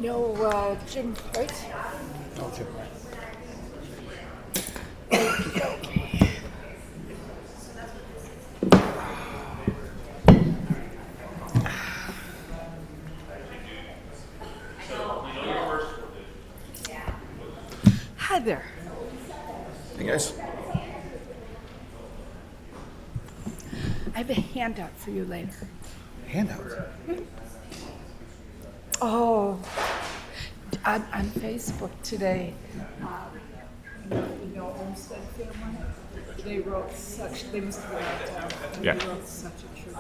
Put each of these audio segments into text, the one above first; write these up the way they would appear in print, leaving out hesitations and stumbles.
No, Jim, right? No, Jim, right. Hi there. Hey, guys. I have a handout for you later. Handout. Oh, on Facebook today, Olmsted family, they must have been out of town. And Yeah. They wrote such a tribute.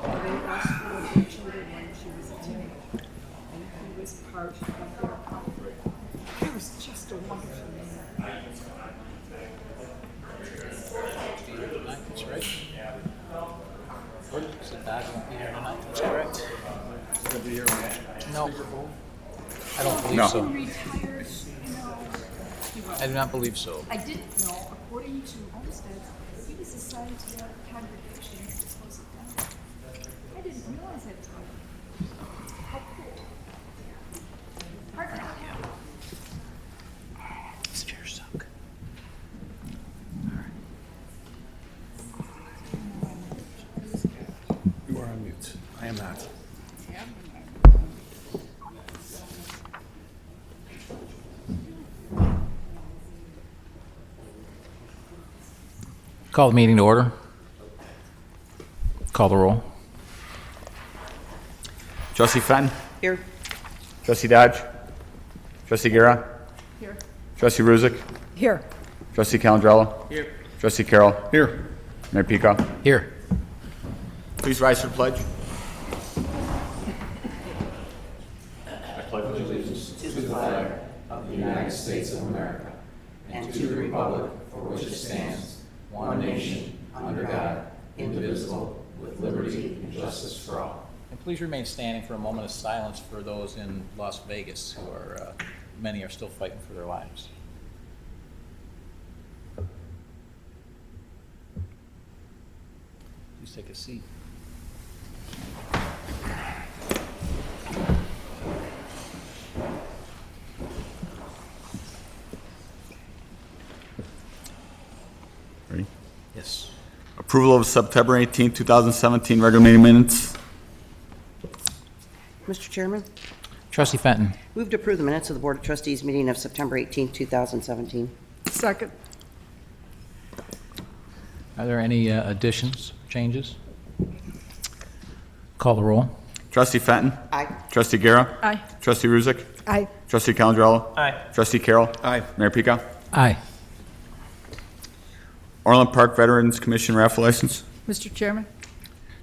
And they asked for their children when she was a teenager. And he was part of their comfort. It was just a wonderful man. That's right. So Dad won't be here tonight, that's correct? He'll be here on No. I don't believe No. so. Retired, he was. I do not believe so. I didn't know, according to Olmsted, he was assigned to that congregation to close it down. I didn't realize that time. How cool. Hard to These chairs suck. You are on mute. I am not. Call the meeting to order. Call the roll. Trustee Fenton? Here. Trustee Dodge? Trustee Guerra? Here. Trustee Ruzick? Here. Trustee Calandrella? Here. Trustee Carroll? Here. Mayor Pico? Here. Please rise for the pledge. United States of America, and to the republic for which it stands, one nation, under God, indivisible, with liberty and justice for all. And please remain standing for a moment of silence for those in Las Vegas who are, many are still fighting for their lives. Please take a seat. Ready? Yes. Approval of September 18, 2017 regular meeting minutes. Mr. Chairman, Trustee Fenton. move to approve the minutes of the Board of Trustees meeting of September 18, 2017. Second. Are there any additions, changes? Call the roll. Trustee Fenton? Aye. Trustee Guerra? Aye. Trustee Ruzick? Aye. Trustee Calandrella? Aye. Trustee Carroll? Aye. Mayor Pico? Aye. Orland Park Veterans Commission raffle license. Mr. Chairman,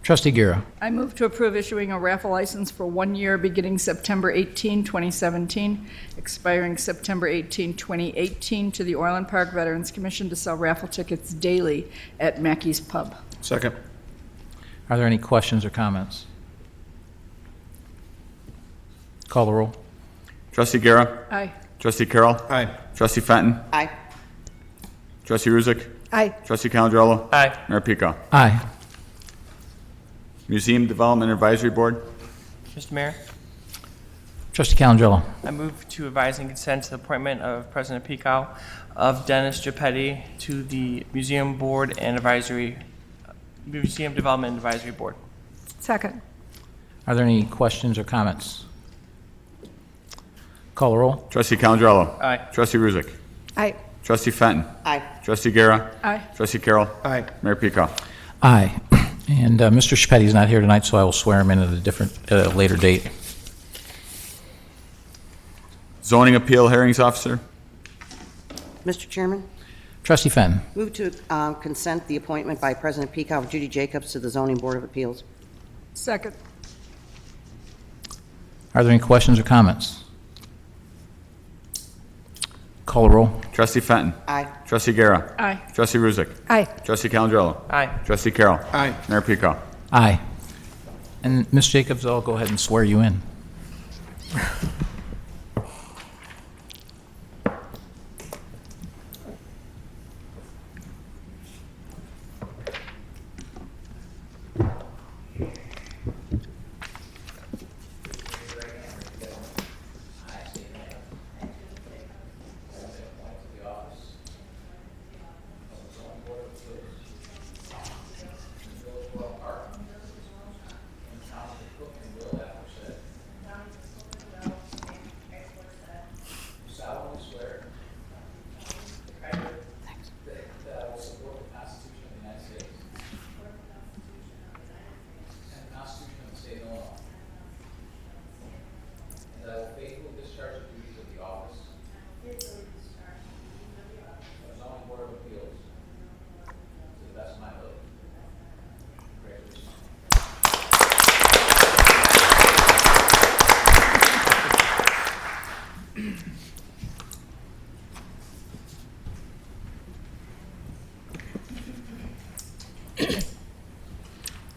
Trustee Guerra. I move to approve issuing a raffle license for 1 year beginning September 18, 2017, expiring September 18, 2018, to the Orland Park Veterans Commission to sell raffle tickets daily at Mackey's Pub. Second. Are there any questions or comments? Call the roll. Trustee Guerra? Aye. Trustee Carroll? Aye. Trustee Fenton? Aye. Trustee Ruzick? Aye. Trustee Calandrella? Aye. Mayor Pico? Aye. Museum Development Advisory Board. Mr. Mayor, Trustee Calandrella. I move to advise and consent to the appointment of President Pico of Dennis Gepetti to the Museum Board and Museum Development Advisory Board. Second. Are there any questions or comments? Call the roll. Trustee Calandrella? Aye. Trustee Ruzick? Aye. Trustee Fenton? Aye. Trustee Guerra? Aye. Trustee Carroll? Aye. Mayor Pico? Aye. And Mr. Schippetti is not here tonight, so I will swear him in at a different, later date. Zoning Appeal Hearings Officer. Mr. Chairman, Trustee Fenton. move to consent the appointment by President Peacock of Judy Jacobs to the Zoning Board of Appeals. Second. Are there any questions or comments? Call the roll. Trustee Fenton? Aye. Trustee Guerra? Aye. Trustee Ruzick? Aye. Trustee Calandrella? Aye. Trustee Carroll? Aye. Mayor Pico? Aye. And Ms. Jacobs, I'll go ahead and swear you in.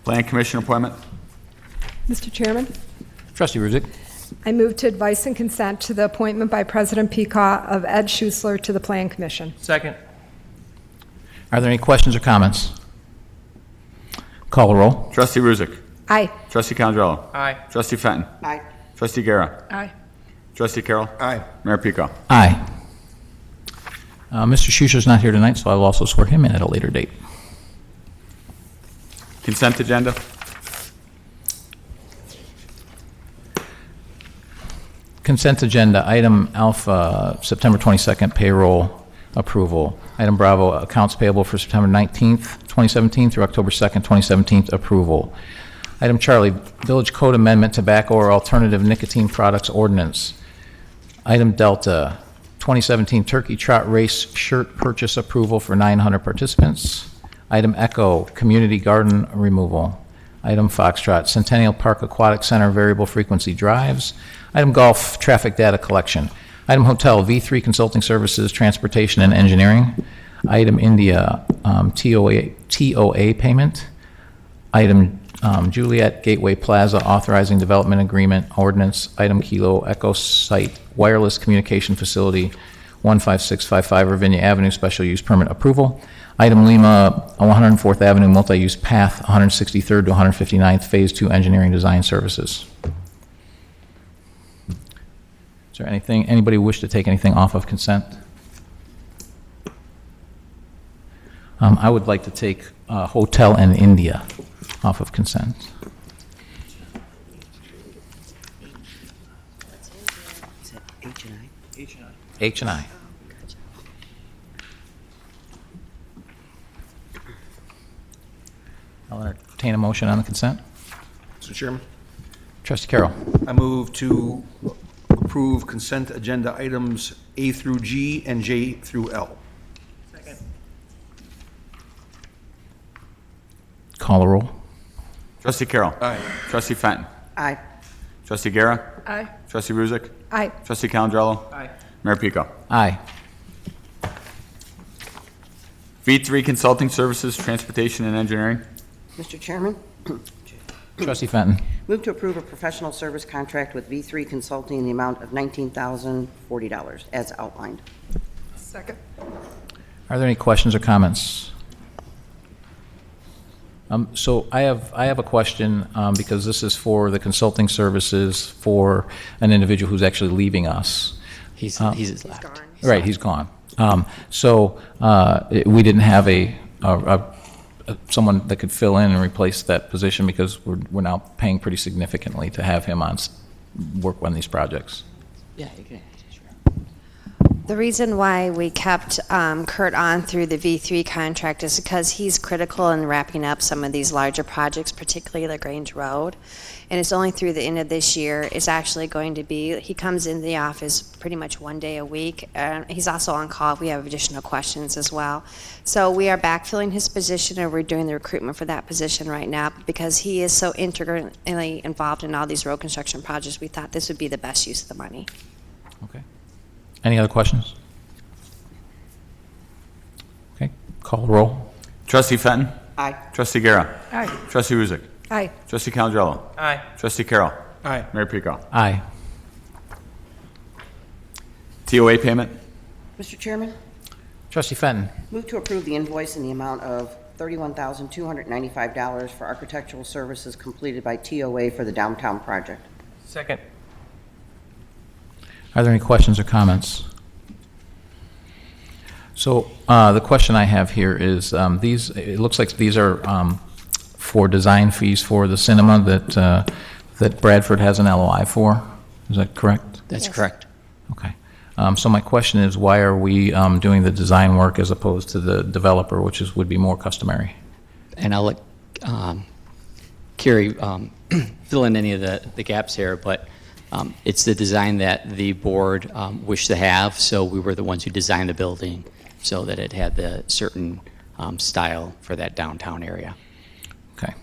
Plan Commission appointment. Mr. Chairman, Trustee Ruzick. I move to advice and consent to the appointment by President Peacock of Ed Schussler to the Plan Commission. Second. Are there any questions or comments? Call the roll. Trustee Ruzick. Aye. Trustee Condrello. Aye. Trustee Fenton. Aye. Trustee Guerra. Aye. Trustee Carroll. Aye. Mayor Pico. Aye. Mr. Schuster's not here tonight, so I will also swear him in at a later date. Consent agenda. Consent agenda, item alpha, September 22nd payroll approval. Item Bravo, accounts payable for September 19th, 2017 through October 2nd, 2017 approval. Item Charlie, Village Code Amendment Tobacco or Alternative Nicotine Products Ordinance. Item Delta, 2017 Turkey Trot Race Shirt Purchase Approval for 900 participants. Item Echo, Community Garden Removal. Item Foxtrot, Centennial Park Aquatic Center Variable Frequency Drives. Item Golf, Traffic Data Collection. Item Hotel, V3 Consulting Services, Transportation and Engineering. Item India, TOA payment. Item Juliet Gateway Plaza Authorizing Development Agreement Ordinance. Item Kilo Echo Site Wireless Communication Facility, 15655 Ravinia Avenue, Special Use Permit Approval. Item Lima, 104th Avenue Multi-Use Path, 163rd to 159th, Phase 2 Engineering Design Services. Is there anything, anybody wish to take anything off of consent? I would like to take Hotel and India off of consent. Is that H and I? H and I. I'll entertain a motion on the consent. Mr. Chairman, Trustee Carroll. I move to approve consent agenda items A through G and J through L. Call the roll. Trustee Carroll. Aye. Trustee Fenton. Aye. Trustee Guerra. Aye. Trustee Ruzick. Aye. Trustee Condrello. Aye. Mayor Pico. Aye. V3 Consulting Services, Transportation and Engineering. Mr. Chairman, Trustee Fenton. move to approve a professional service contract with V3 Consulting in the amount of $19,040 as outlined. Second. Are there any questions or comments? So I have a question, because this is for the consulting services for an individual who's actually leaving us. He's left. Right, he's gone. We didn't have someone that could fill in and replace that position because we're now paying pretty significantly to have him work on these projects. Yeah, you can. Sure. The reason why we kept Kurt on through the V3 contract is because he's critical in wrapping up some of these larger projects, particularly LaGrange Road. And it's only through the end of this year. It's actually going to be, he comes in the office pretty much one day a week. He's also on call if we have additional questions as well. So we are backfilling his position, and we're doing the recruitment for that position right now. Because he is so integrally involved in all these road construction projects, we thought this would be the best use of the money. Okay. Any other questions? Okay, call the roll. Trustee Fenton. Aye. Trustee Guerra. Aye. Trustee Ruzick. Aye. Trustee Condrello. Aye. Trustee Carroll. Aye. Mayor Pico. Aye. TOA payment. Mr. Chairman, Trustee Fenton. move to approve the invoice in the amount of $31,295 for architectural services completed by TOA for the downtown project. Second. Are there any questions or comments? So the question I have here is, it looks like these are for design fees for the cinema that Bradford has an LOI for. Is that correct? That's correct. Okay. So my question is, why are we doing the design work as opposed to the developer, which would be more customary? And I'll let Carrie fill in any of the gaps here, but it's the design that the board wished to have, so we were the ones who designed the building so that it had the certain style for that downtown area. Okay.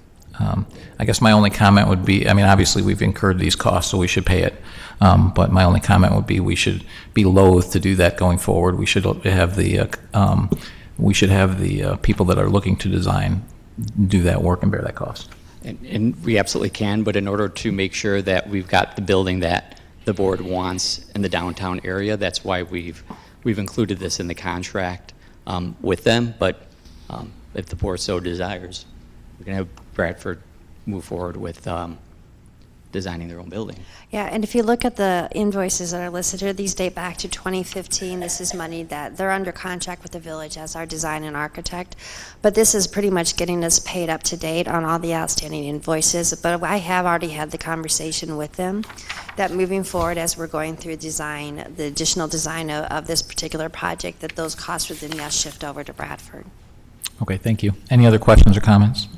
I guess my only comment would be, I mean, obviously we've incurred these costs, so we should pay it. But my only comment would be we should be loath to do that going forward. We should have the people that are looking to design do that work and bear that cost. And we absolutely can, but in order to make sure that we've got the building that the board wants in the downtown area, that's why we've included this in the contract with them. But if the board so desires, we can have Bradford move forward with designing their own building. Yeah, and if you look at the invoices that are listed here, these date back to 2015. This is money that they're under contract with the village as our design and architect. But this is pretty much getting us paid up to date on all the outstanding invoices. But I have already had the conversation with them that moving forward as we're going through design, the additional design of this particular project, that those costs would then yes shift over to Bradford. Okay, thank you. Any other questions or comments?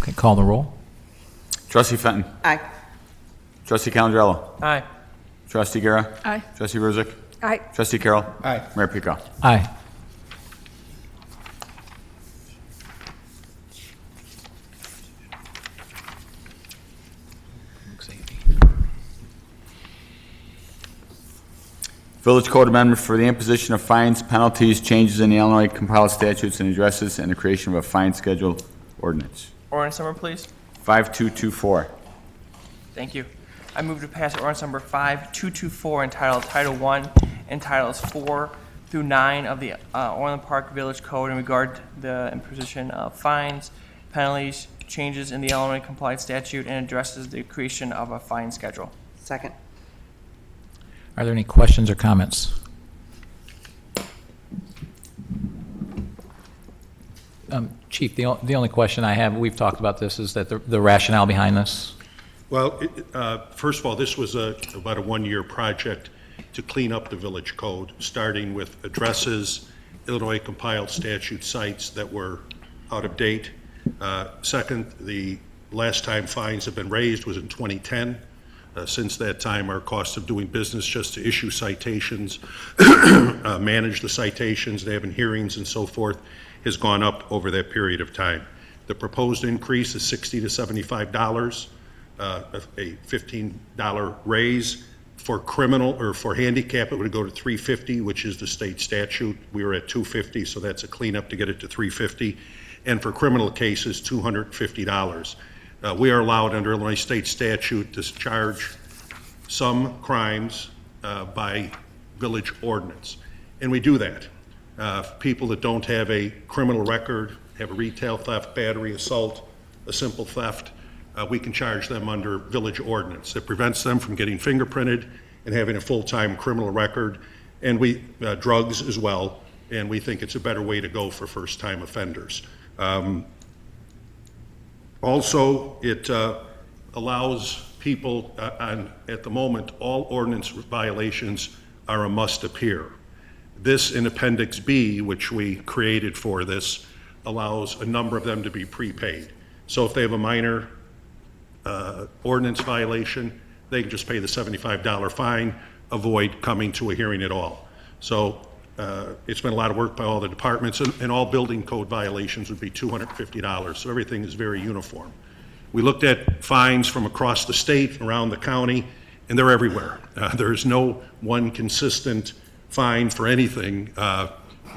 Okay, call the roll. Trustee Fenton. Aye. Trustee Calandrello. Aye. Trustee Guerra. Aye. Trustee Ruzick. Aye. Trustee Carroll. Aye. Mayor Pico. Aye. Village Code Amendment for the imposition of fines, penalties, changes in the Illinois compiled statutes and addresses, and the creation of a fine schedule ordinance. Ordinance number, please. 5224. Thank you. I move to pass ordinance number 5224 entitled Title I and Titles 4 through 9 of the Orland Park Village Code in regard to the imposition of fines, penalties, changes in the Illinois complied statute, and addresses the creation of a fine schedule. Second. Are there any questions or comments? Chief, the only question I have, we've talked about this, is that the rationale behind this? Well, first of all, this was about a one-year project to clean up the village code, starting with addresses, Illinois compiled statute sites that were out of date. Second, the last time fines have been raised was in 2010. Since that time, our cost of doing business just to issue citations, manage the citations, they have hearings and so forth, has gone up over that period of time. The proposed increase is $60 to $75, a $15 raise. For criminal or for handicap, it would go to $350, which is the state statute. We were at $250, so that's a cleanup to get it to $350. And for criminal cases, $250. We are allowed under Illinois state statute to charge some crimes by village ordinance. And we do that. People that don't have a criminal record, have a retail theft, battery, assault, a simple theft, we can charge them under village ordinance. It prevents them from getting fingerprinted and having a full-time criminal record, and we drugs as well, and we think it's a better way to go for first-time offenders. Also, it allows people, at the moment, all ordinance violations are a must appear. This in Appendix B, which we created for this, allows a number of them to be prepaid. So if they have a minor ordinance violation, they can just pay the $75 fine, avoid coming to a hearing at all. So it's been a lot of work by all the departments, and all building code violations would be $250, so everything is very uniform. We looked at fines from across the state, around the county, and they're everywhere. There's no one consistent fine for anything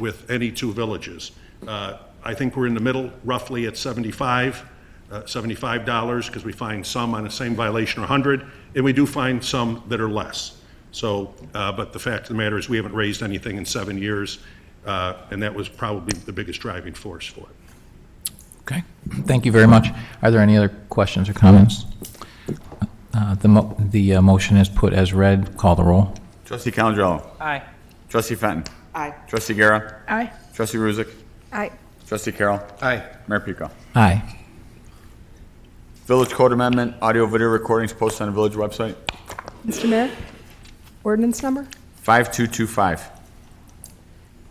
with any two villages. I think we're in the middle, roughly at $75 because we find some on the same violation 100, and we do find some that are less. So, but the fact of the matter is we haven't raised anything in 7 years, and that was probably the biggest driving force for it. Okay, thank you very much. Are there any other questions or comments? The motion is put as read. Call the roll. Trustee Calandrello. Aye. Trustee Fenton. Aye. Trustee Guerra. Aye. Trustee Ruzick. Aye. Trustee Carroll. Aye. Mayor Pico. Aye. Village Code Amendment, audio video recordings posted on the village website. Mr. Mayor, ordinance number? 5225.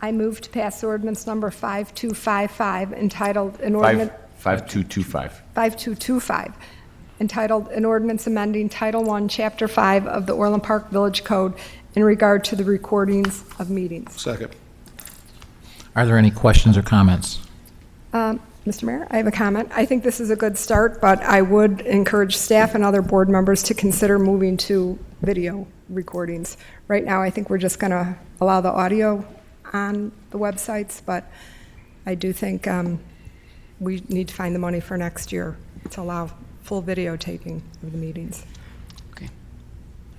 I move to pass ordinance number 5255 entitled an ordinance... 5225. 5225, entitled an ordinance amending Title I, Chapter 5 of the Orland Park Village Code in regard to the recordings of meetings. Second. Are there any questions or comments? Mr. Mayor, I have a comment. I think this is a good start, but I would encourage staff and other board members to consider moving to video recordings. Right now, I think we're just going to allow the audio on the websites, but I do think we need to find the money for next year to allow full videotaping of the meetings.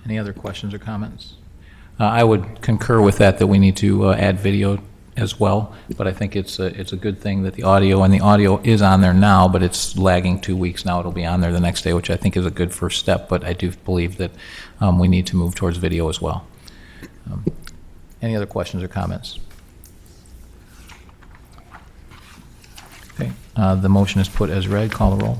Any other questions or comments? I would concur with that we need to add video as well, but I think it's a good thing that the audio is on there now, but it's lagging 2 weeks now. It'll be on there the next day, which I think is a good first step, but I do believe that we need to move towards video as well. Any other questions or comments? Okay, the motion is put as read. Call the roll.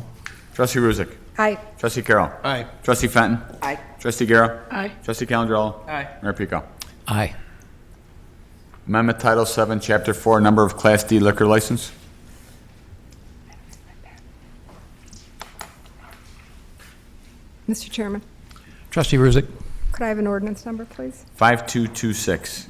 Trustee Ruzick. Aye. Trustee Carroll. Aye. Trustee Fenton. Aye. Trustee Garrett. Aye. Trustee Calandrello. Aye. Mayor Pico. Aye. Amendment Title 7, Chapter 4, number of Class D liquor license. Mr. Chairman, Trustee Ruzick. could I have an ordinance number, please? 5226.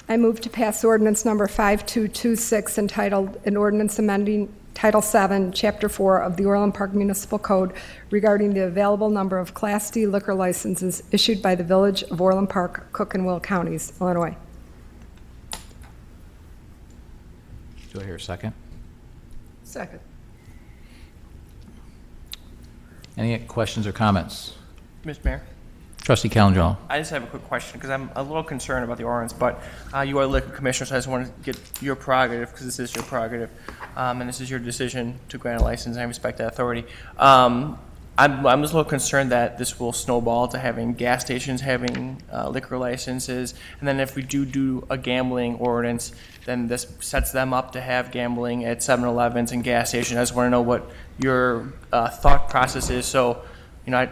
I move to pass ordinance number 5226 entitled, an ordinance amending Title 7, Chapter 4 of the Orland Park Municipal Code regarding the available number of Class D liquor licenses issued by the Village of Orland Park, Cook and Will Counties, Illinois. Do I hear a second? Second. Any questions or comments? Mr. Mayor? Trustee Calandrello. I just have a quick question, because I'm a little concerned about the ordinance, but you are the liquor commissioner, so I just want to get your prerogative, because this is your prerogative, and this is your decision to grant a license, and I respect that authority. I'm just a little concerned that this will snowball to having gas stations having liquor licenses, and then if we do a gambling ordinance, then this sets them up to have gambling at 7-Elevens and gas stations. I just want to know what your thought process is, so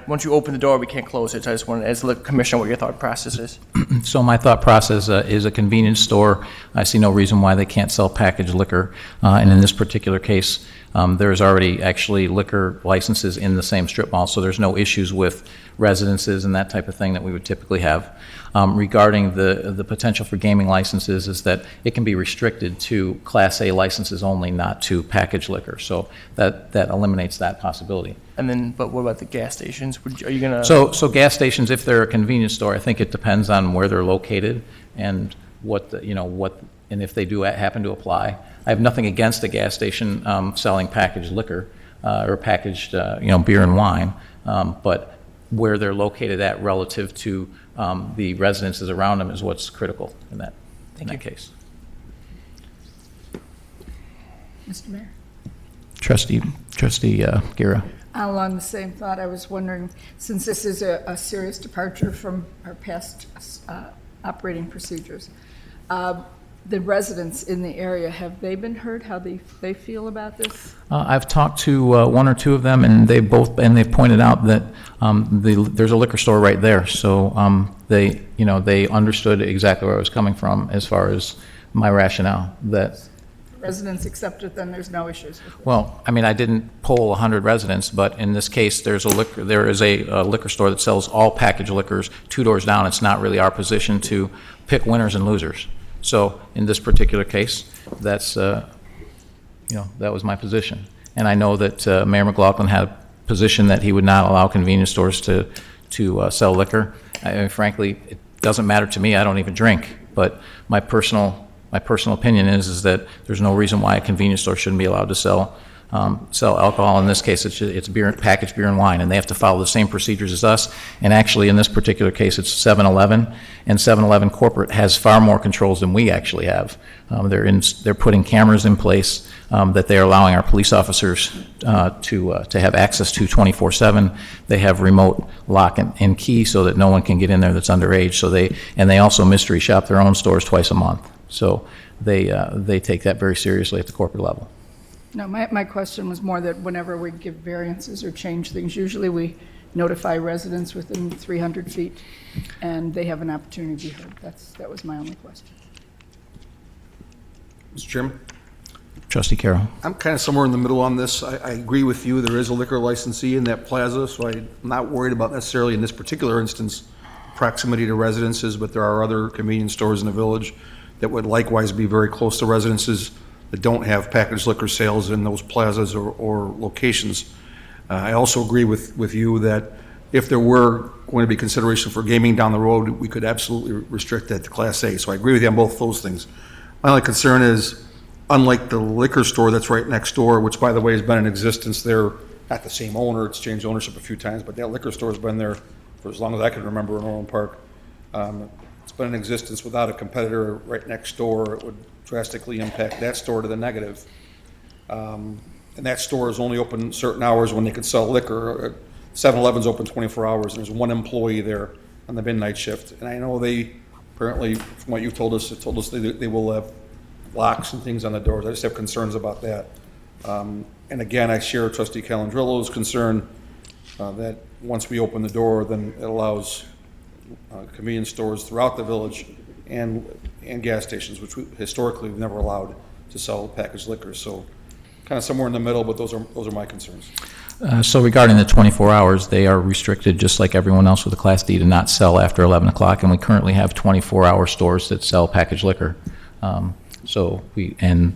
once you open the door, we can't close it. So I just wanted, as the commissioner, what your thought process is. So my thought process is a convenience store. I see no reason why they can't sell packaged liquor. And in this particular case, there's already actually liquor licenses in the same strip mall, so there's no issues with residences and that type of thing that we would typically have. Regarding the potential for gaming licenses is that it can be restricted to Class A licenses only, not to packaged liquor. So that eliminates that possibility. And then, but what about the gas stations? Are you gonna? So gas stations, if they're a convenience store, I think it depends on where they're located and and if they do happen to apply. I have nothing against a gas station selling packaged liquor or packaged, beer and wine, but where they're located at relative to the residences around them is what's critical in that case. Mr. Mayor? Trustee Guerra. Along the same thought, I was wondering, since this is a serious departure from our past operating procedures, the residents in the area, have they been heard, how they feel about this? I've talked to one or two of them, and they've pointed out that there's a liquor store right there, so they understood exactly where I was coming from as far as my rationale. That Residents accept it, then there's no issues with it. well, I mean, I didn't poll 100 residents, but in this case, there is a liquor store that sells all packaged liquors 2 doors down. It's not really our position to pick winners and losers. So in this particular case, that's, that was my position. And I know that Mayor McLaughlin had a position that he would not allow convenience stores to sell liquor. I mean, frankly, it doesn't matter to me. I don't even drink. But my personal opinion is that there's no reason why a convenience store shouldn't be allowed to sell alcohol. In this case, it's packaged beer and wine, and they have to follow the same procedures as us. And actually, in this particular case, it's 7-Eleven, and 7-Eleven corporate has far more controls than we actually have. They're putting cameras in place that they are allowing our police officers to have access to 24/7. They have remote lock and key so that no one can get in there that's underage. So they also mystery shop their own stores twice a month. So they take that very seriously at the corporate level. No, my question was more that whenever we give variances or change things, usually we notify residents within 300 feet, and they have an opportunity to be heard. That was my only question. Mr. Chairman? Trustee Carroll. I'm kind of somewhere in the middle on this. I agree with you. There is a liquor licensee in that plaza, so I'm not worried about necessarily in this particular instance proximity to residences, but there are other convenience stores in the village that would likewise be very close to residences that don't have packaged liquor sales in those plazas or locations. I also agree with you that if there were going to be consideration for gaming down the road, we could absolutely restrict that to Class A. So I agree with you on both those things. My only concern is unlike the liquor store that's right next door, which by the way has been in existence there, not the same owner, it's changed ownership a few times, but that liquor store has been there for as long as I can remember in Orland Park. It's been in existence without a competitor right next door. It would drastically impact that store to the negative. And that store is only open certain hours when they can sell liquor. 7-Eleven's open 24 hours, and there's one employee there on the midnight shift. And I know they, apparently, from what you told us, they will have locks and things on the doors. I just have concerns about that. And again, I share Trustee Calandrillo's concern that once we open the door, then it allows convenience stores throughout the village and gas stations, which we historically have never allowed to sell packaged liquor. So kind of somewhere in the middle, but those are my concerns. So regarding the 24 hours, they are restricted, just like everyone else with a Class D, to not sell after 11 o'clock, and we currently have 24-hour stores that sell packaged liquor.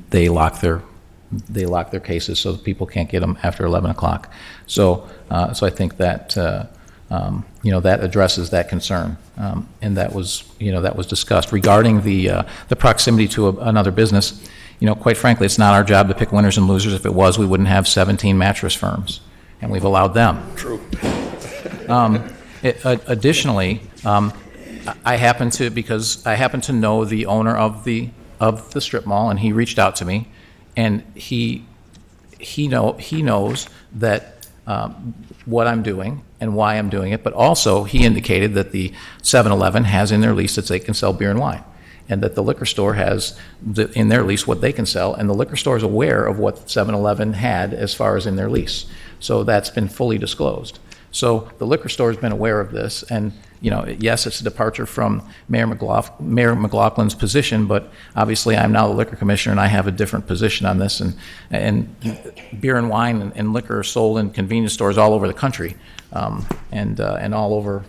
They lock their cases so that people can't get them after 11 o'clock. So I think that that addresses that concern, and that was discussed regarding the proximity to another business. Quite frankly, it's not our job to pick winners and losers. If it was, we wouldn't have 17 mattress firms, and we've allowed them. True. Additionally, I happen to know the owner of the strip mall, and he reached out to me, and he knows that what I'm doing and why I'm doing it, but also he indicated that the 7-Eleven has in their lease that they can sell beer and wine, and that the liquor store has in their lease what they can sell, and the liquor store is aware of what 7-Eleven had as far as in their lease. So that's been fully disclosed. So the liquor store has been aware of this, and yes, it's a departure from Mayor McLaughlin's position, but obviously I'm now the liquor commissioner, and I have a different position on this. And beer and wine and liquor are sold in convenience stores all over the country, and all over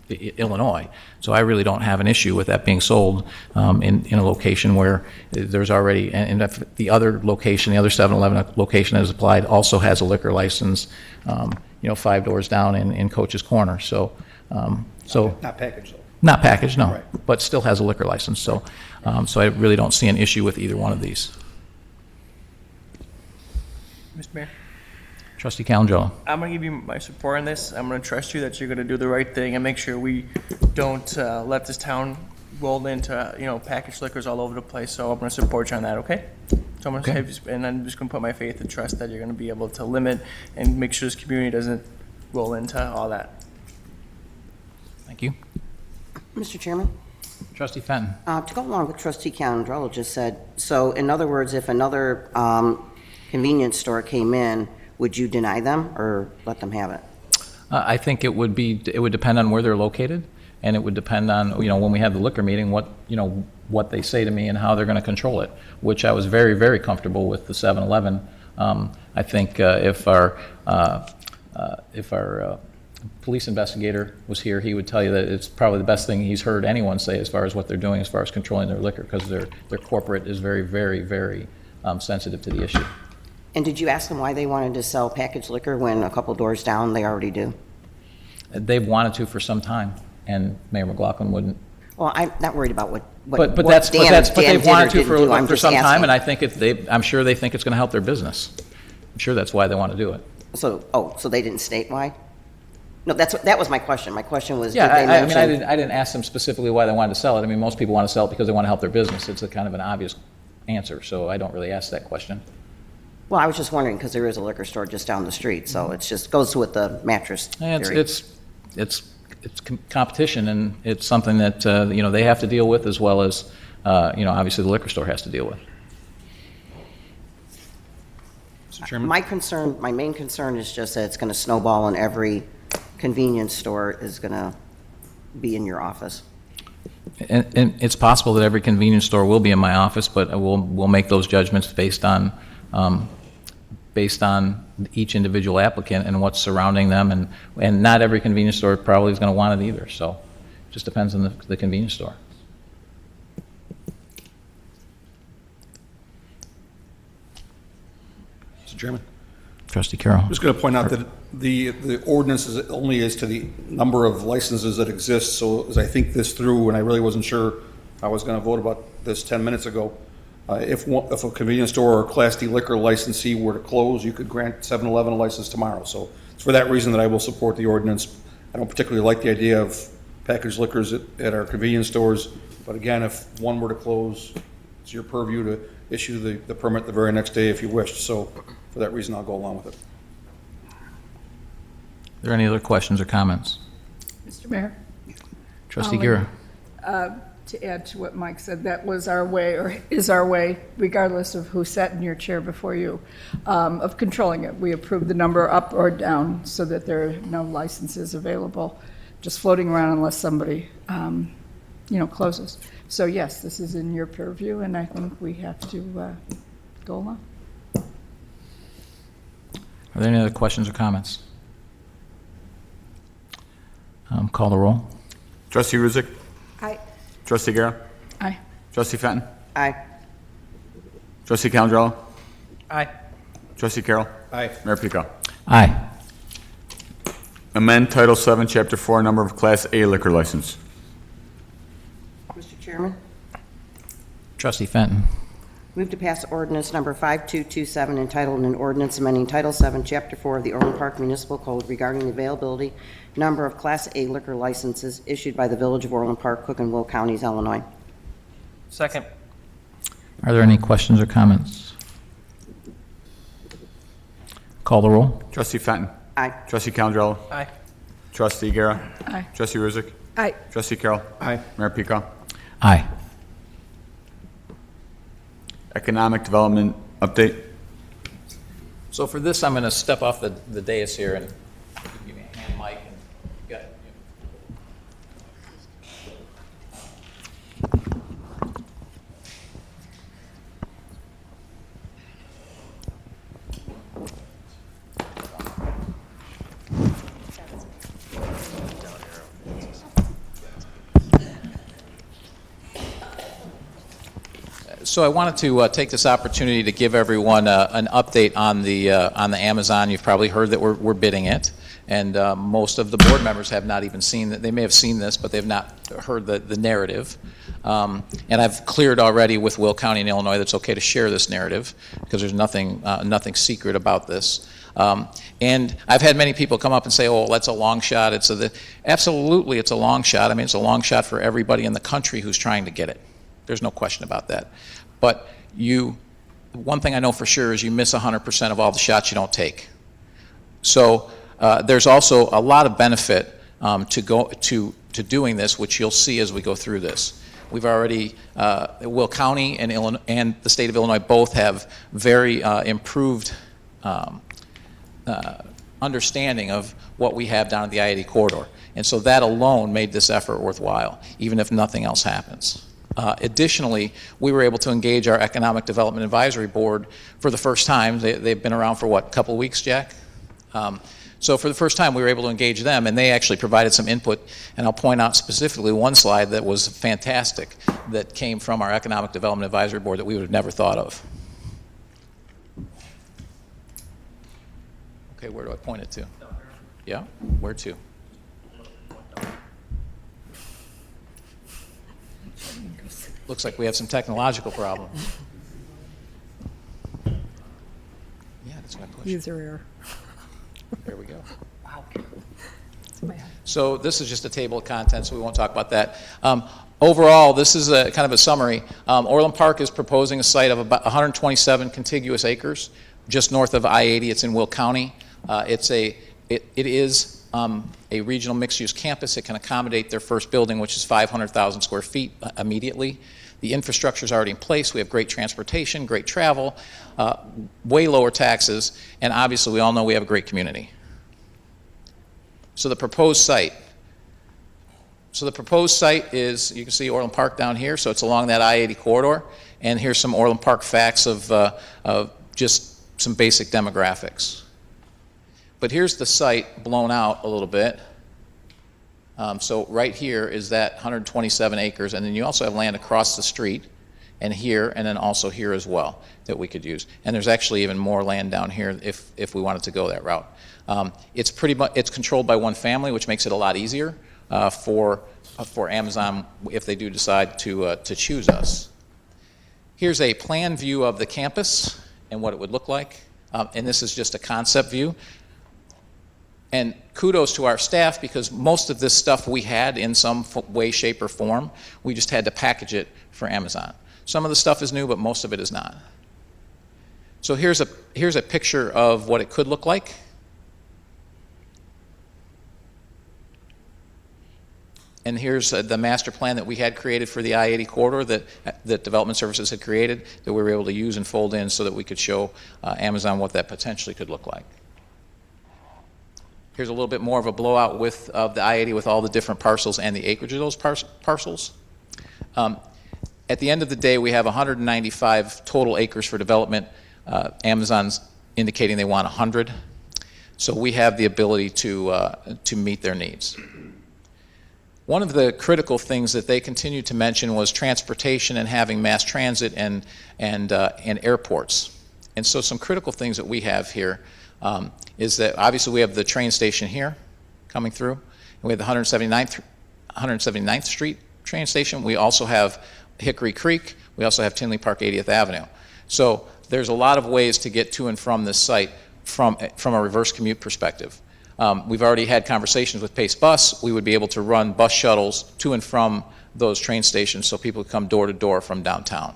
Illinois. So I really don't have an issue with that being sold in a location where there's already, and if the other location, the other 7-Eleven location that has applied also has a liquor license, 5 doors down in Coach's Corner. So Not packaged, though. Not packaged, no, Right. but still has a liquor license. So I really don't see an issue with either one of these. Mr. Mayor, Trustee Calandrello. I'm going to give you my support on this. I'm going to trust you that you're going to do the right thing and make sure we don't let this town roll into, packaged liquors all over the place. So I'm going to support you on that, okay? So I'm going to say, and I'm just going to put my faith and trust that you're going to be able to limit and make sure this community doesn't roll into all that. Thank you. Mr. Chairman? Trustee Fenton. To go along with Trustee Calandrello just said, so in other words, if another convenience store came in, would you deny them or let them have it? I think it would depend on where they're located, and it would depend on, when we have the liquor meeting, what they say to me and how they're going to control it, which I was very, very comfortable with the 7-Eleven. I think if our police investigator was here, he would tell you that it's probably the best thing he's heard anyone say as far as what they're doing as far as controlling their liquor, because their corporate is very, very, very sensitive to the issue. And did you ask them why they wanted to sell packaged liquor when a couple doors down they already do? They've wanted to for some time, and Mayor McLaughlin wouldn't. Well, I'm not worried about what But Dan they've did or wanted to didn't do. I'm for just some time, asking. and I think I'm sure they think it's going to help their business. I'm sure that's why they want to do it. So they didn't state why? No, that was my question. My question was, Yeah, did they mention? I didn't ask them specifically why they wanted to sell it. I mean, most people want to sell it because they want to help their business. It's a kind of an obvious answer, so I don't really ask that question. Well, I was just wondering, because there is a liquor store just down the street, so it just goes with the mattress And theory. it's competition, and it's something that they have to deal with, as well as obviously the liquor store has to deal with. Mr. Chairman? My main concern is just that it's going to snowball and every convenience store is going to be in your office. And it's possible that every convenience store will be in my office, but we'll make those judgments based on each individual applicant and what's surrounding them, and not every convenience store probably is going to want it either. So it just depends on the convenience store. Mr. Chairman? Trustee Carroll. I'm just going to point out that the ordinance is only as to the number of licenses that exist. So as I think this through, and I really wasn't sure I was going to vote about this 10 minutes ago, If a convenience store or Class D liquor licensee were to close, you could grant 7-Eleven a license tomorrow. So it's for that reason that I will support the ordinance. I don't particularly like the idea of packaged liquors at our convenience stores, but again, if one were to close, it's your purview to issue the permit the very next day if you wished. So for that reason, I'll go along with it. Are there any other questions or comments? Mr. Mayor? Trustee Only- Gira? To add to what Mike said, that was our way, or is our way, regardless of who sat in your chair before you, of controlling it. We approved the number up or down so that there are no licenses available, just floating around unless somebody, closes. So yes, this is in your purview, and I think we have to go along. Are there any other questions or comments? Call the roll. Trustee Ruzick? Aye. Trustee Guerra? Aye. Trustee Fenton? Aye. Trustee Calandrello? Aye. Trustee Carroll? Aye. Mayor Pico? Aye. Amend Title 7, Chapter 4, number of Class A liquor license. Mr. Chairman, Trustee Fenton? move to pass ordinance number 5227 entitled an ordinance amending Title 7, Chapter 4 of the Orland Park Municipal Code regarding the availability number of Class A liquor licenses issued by the Village of Orland Park, Cook and Will Counties, Illinois. Second. Are there any questions or comments? Call the roll. Trustee Fenton? Aye. Trustee Calandrello? Aye. Trustee Guerra? Aye. Trustee Ruzick? Aye. Trustee Carroll? Aye. Mayor Pico? Aye. Economic Development Update. So for this, I'm going to step off the dais here and give me a hand mic and got. So I wanted to take this opportunity to give everyone an update on the Amazon. You've probably heard that we're bidding it, and most of the board members have not even seen it. They may have seen this, but they've not heard the narrative. And I've cleared already with Will County in Illinois that it's okay to share this narrative because there's nothing secret about this. And I've had many people come up and say, "Oh, that's a long shot." Absolutely, it's a long shot. I mean, it's a long shot for everybody in the country who's trying to get it. There's no question about that. But one thing I know for sure is you miss 100% of all the shots you don't take. So there's also a lot of benefit to doing this, which you'll see as we go through this. We've already, Will County and the state of Illinois both have very improved understanding of what we have down at the I-80 corridor. And so that alone made this effort worthwhile, even if nothing else happens. Additionally, we were able to engage our Economic Development Advisory Board for the first time. They've been around for, what, a couple of weeks, Jack? So for the first time, we were able to engage them, and they actually provided some input. And I'll point out specifically one slide that was fantastic that came from our Economic Development Advisory Board that we would have never thought of. Okay, where do I point it to? Yeah, where to? Looks like we have some technological problems. Yeah, that's what I pushed. User error. There we go. It's my- So this is just a table of contents, so we won't talk about that. Overall, this is a kind of a summary. Orland Park is proposing a site of about 127 contiguous acres, just north of I-80. It's in Will County. It is a regional mixed-use campus. It can accommodate their first building, which is 500,000 square feet immediately. The infrastructure is already in place. We have great transportation, great travel, way lower taxes, and obviously we all know we have a great community. So the proposed site. Is, you can see Orland Park down here, so it's along that I-80 corridor, and here's some Orland Park facts of just some basic demographics. But here's the site blown out a little bit. So right here is that 127 acres, and then you also have land across the street, and here, and then also here as well, that we could use. And there's actually even more land down here if we wanted to go that route. It's controlled by one family, which makes it a lot easier for Amazon if they do decide to choose us. Here's a plan view of the campus and what it would look like. And this is just a concept view. And kudos to our staff, because most of this stuff we had in some way, shape, or form. We just had to package it for Amazon. Some of the stuff is new, but most of it is not. So here's a picture of what it could look like. And here's the master plan that we had created for the I-80 corridor that Development Services had created, that we were able to use and fold in so that we could show Amazon what that potentially could look like. Here's a little bit more of a blowout of the I-80 with all the different parcels and the acreage of those parcels. At the end of the day, we have 195 total acres for development. Amazon's indicating they want 100. So we have the ability to meet their needs. One of the critical things that they continued to mention was transportation and having mass transit and airports. And so some critical things that we have here is that obviously we have the train station here coming through, and we have the 179th Street train station. We also have Hickory Creek. We also have Tinley Park 80th Avenue. So there's a lot of ways to get to and from this site from a reverse commute perspective. We've already had conversations with Pace Bus. We would be able to run bus shuttles to and from those train stations so people come door to door from downtown.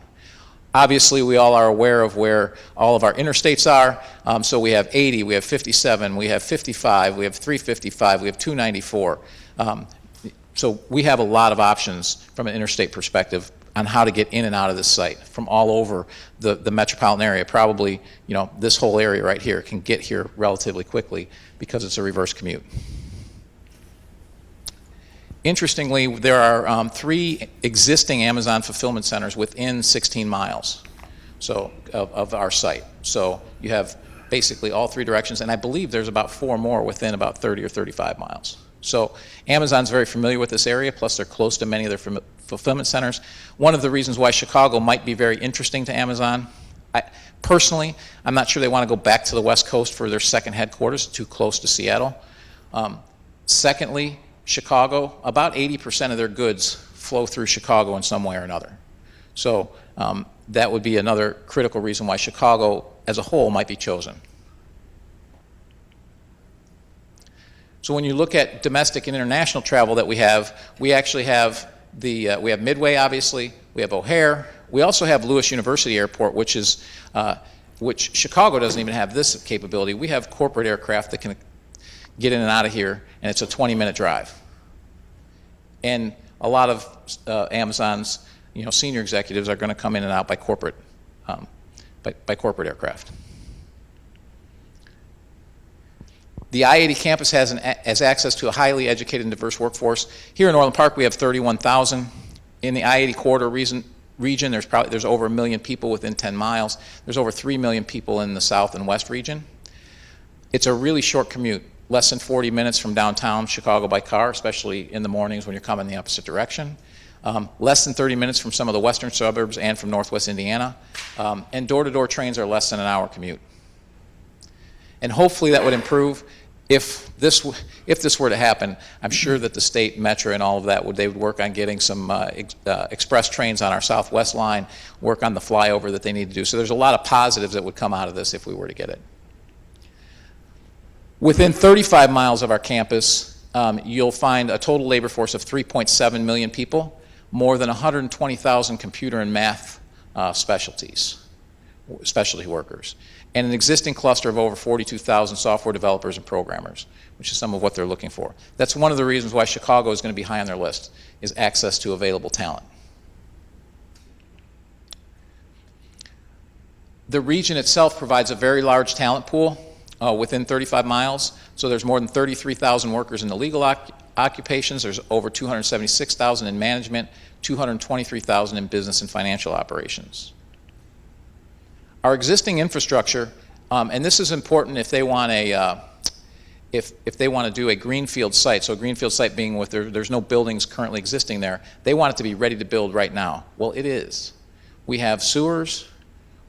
Obviously, we all are aware of where all of our interstates are. So we have 80, we have 57, we have 55, we have 355, we have 294. So we have a lot of options from an interstate perspective on how to get in and out of this site from all over the metropolitan area. Probably, this whole area right here can get here relatively quickly because it's a reverse commute. Interestingly, there are 3 existing Amazon fulfillment centers within 16 miles of our site. So you have basically all 3 directions, and I believe there's about 4 more within about 30 or 35 miles. So Amazon's very familiar with this area, plus they're close to many of their fulfillment centers. One of the reasons why Chicago might be very interesting to Amazon, personally, I'm not sure they want to go back to the West Coast for their second headquarters, too close to Seattle. Secondly, Chicago, about 80% of their goods flow through Chicago in some way or another. So that would be another critical reason why Chicago as a whole might be chosen. So when you look at domestic and international travel that we actually have we have Midway, obviously, we have O'Hare, we also have Lewis University Airport, which Chicago doesn't even have this capability. We have corporate aircraft that can get in and out of here, and it's a 20-minute drive. And a lot of Amazon's senior executives are going to come in and out by corporate aircraft. The I-80 campus has access to a highly educated and diverse workforce. Here in Orland Park, we have 31,000. In the I-80 corridor region, there's over 1 million people within 10 miles. There's over 3 million people in the south and west region. It's a really short commute, less than 40 minutes from downtown Chicago by car, especially in the mornings when you're coming the opposite direction. Less than 30 minutes from some of the western suburbs and from northwest Indiana. And door-to-door trains are less than an hour commute. And hopefully that would improve. If this were to happen, I'm sure that the state, Metro, and all of that, they would work on getting some express trains on our southwest line, work on the flyover that they need to do. So there's a lot of positives that would come out of this if we were to get it. Within 35 miles of our campus, you'll find a total labor force of 3.7 million people, more than 120,000 computer and math specialty workers, and an existing cluster of over 42,000 software developers and programmers, which is some of what they're looking for. That's one of the reasons why Chicago is going to be high on their list, is access to available talent. The region itself provides a very large talent pool within 35 miles. So there's more than 33,000 workers in the legal occupations. There's over 276,000 in management, 223,000 in business and financial operations. Our existing infrastructure, and this is important if they want if they want to do a greenfield site. So a greenfield site being with there's no buildings currently existing there. They want it to be ready to build right now. Well, it is. We have sewers,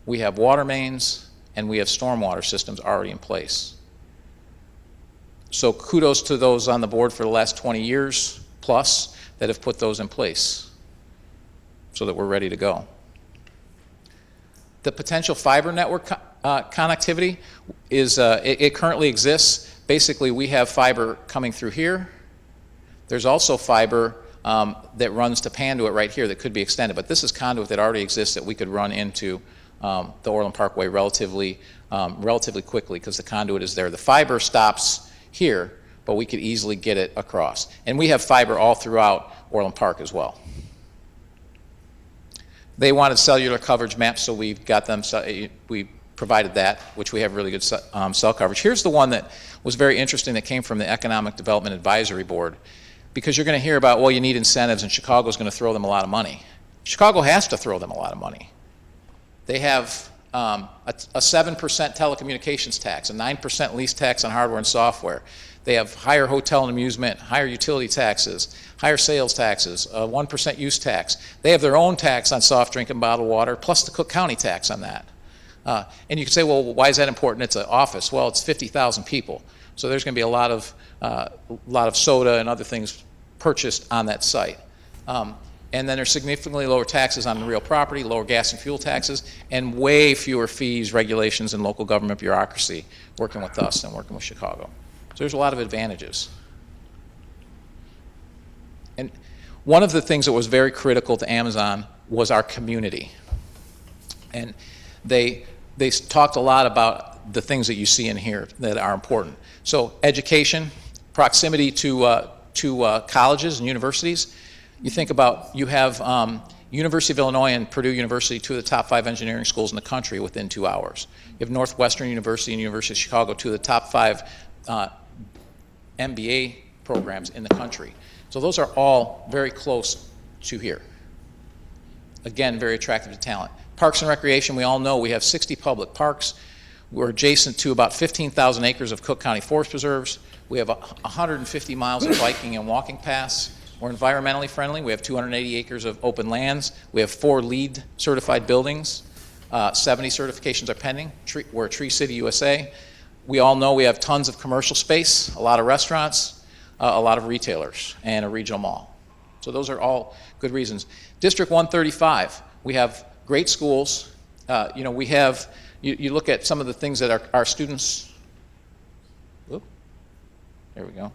we have water mains, and we have stormwater systems already in place. So kudos to those on the board for the last 20 years plus that have put those in place so that we're ready to go. The potential fiber network connectivity is, it currently exists. Basically, we have fiber coming through here. There's also fiber that runs to Panduit right here that could be extended, but this is conduit that already exists that we could run into the Orland Parkway relatively quickly because the conduit is there. The fiber stops here, but we could easily get it across. And we have fiber all throughout Orland Park as well. They wanted cellular coverage maps, so we've got them. We provided that, which we have really good cell coverage. Here's the one that was very interesting that came from the Economic Development Advisory Board, because you're going to hear about, well, you need incentives, and Chicago's going to throw them a lot of money. Chicago has to throw them a lot of money. They have a 7% telecommunications tax, a 9% lease tax on hardware and software. They have higher hotel and amusement, higher utility taxes, higher sales taxes, a 1% use tax. They have their own tax on soft drink and bottled water, plus the Cook County tax on that. And you can say, well, why is that important? It's an office. Well, it's 50,000 people. So there's going to be a lot of soda and other things purchased on that site. And then there's significantly lower taxes on the real property, lower gas and fuel taxes, and way fewer fees, regulations, and local government bureaucracy working with us than working with Chicago. So there's a lot of advantages. And one of the things that was very critical to Amazon was our community. And they talked a lot about the things that you see in here that are important. So education, proximity to colleges and universities. You think about, you have University of Illinois and Purdue University, 2 of the top 5 engineering schools in the country within 2 hours. You have Northwestern University and University of Chicago, 2 of the top 5 MBA programs in the country. So those are all very close to here. Again, very attractive to talent. Parks and recreation, we all know we have 60 public parks. We're adjacent to about 15,000 acres of Cook County forest preserves. We have 150 miles of biking and walking paths. We're environmentally friendly. We have 280 acres of open lands. We have 4 LEED certified buildings. 70 certifications are pending. We're a Tree City, USA. We all know we have tons of commercial space, a lot of restaurants, a lot of retailers, and a regional mall. So those are all good reasons. District 135, we have great schools. We have, you look at some of the things that our students, there we go.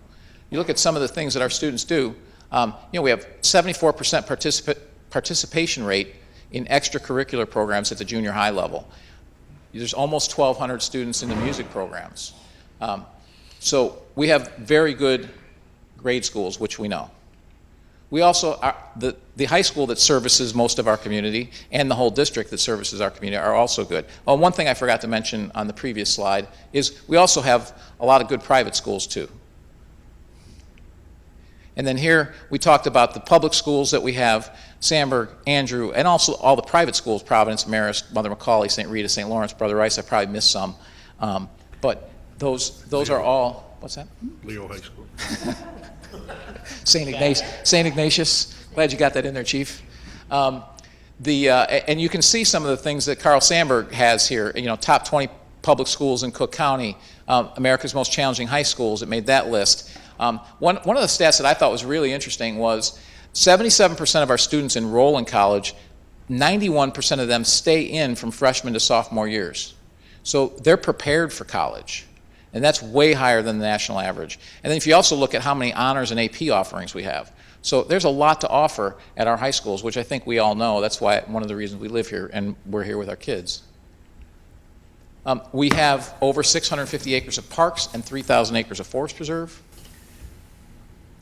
You look at some of the things that our students do. We have 74% participation rate in extracurricular programs at the junior high level. There's almost 1,200 students in the music programs. So we have very good grade schools, which we know. We also, the high school that services most of our community and the whole district that services our community are also good. Oh, one thing I forgot to mention on the previous slide is we also have a lot of good private schools too. And then here we talked about the public schools that we have, Sandburg, Andrew, and also all the private schools, Providence, Marist, Mother McCauley, St. Rita, St. Lawrence, Brother Rice. I probably missed some. But those are all, what's that? Leo High School. St. Ignatius. Glad you got that in there, Chief. And you can see some of the things that Carl Sandburg has here. Top 20 public schools in Cook County, America's most challenging high schools. It made that list. One of the stats that I thought was really interesting was 77% of our students enroll in college. 91% of them stay in from freshman to sophomore years. So they're prepared for college. And that's way higher than the national average. And then if you also look at how many honors and AP offerings we have. So there's a lot to offer at our high schools, which I think we all know. That's why one of the reasons we live here and we're here with our kids. We have over 650 acres of parks and 3,000 acres of forest preserve.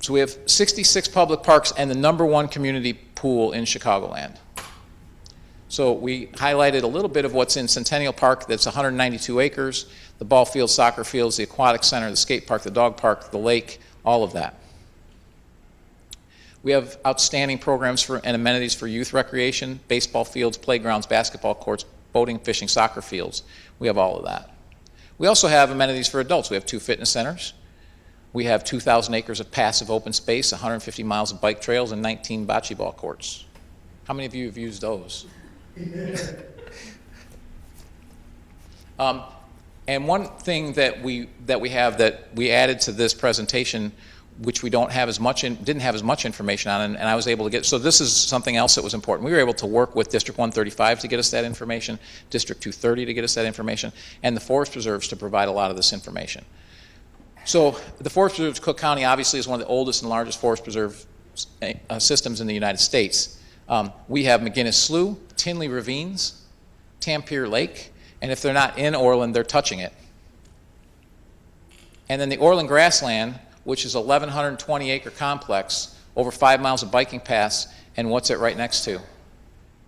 So we have 66 public parks and the #1 community pool in Chicagoland. So we highlighted a little bit of what's in Centennial Park. That's 192 acres, the ball fields, soccer fields, the aquatic center, the skate park, the dog park, the lake, all of that. We have outstanding programs and amenities for youth recreation, baseball fields, playgrounds, basketball courts, boating, fishing, soccer fields. We have all of that. We also have amenities for adults. We have 2 fitness centers. We have 2,000 acres of passive open space, 150 miles of bike trails, and 19 bocce ball courts. How many of you have used those? And one thing that we have that we added to this presentation which we didn't have as much information on, and I was able to get, so this is something else that was important. We were able to work with District 135 to get us that information, District 230 to get us that information, and the Forest Preserves to provide a lot of this information. So the Forest Preserves, Cook County obviously is one of the oldest and largest forest preserve systems in the United States. We have McGinnis Slough, Tinley Ravines, Tampier Lake, and if they're not in Orland, they're touching it. And then the Orland Grassland, which is a 1,120-acre complex, over 5 miles of biking paths, and what's it right next to?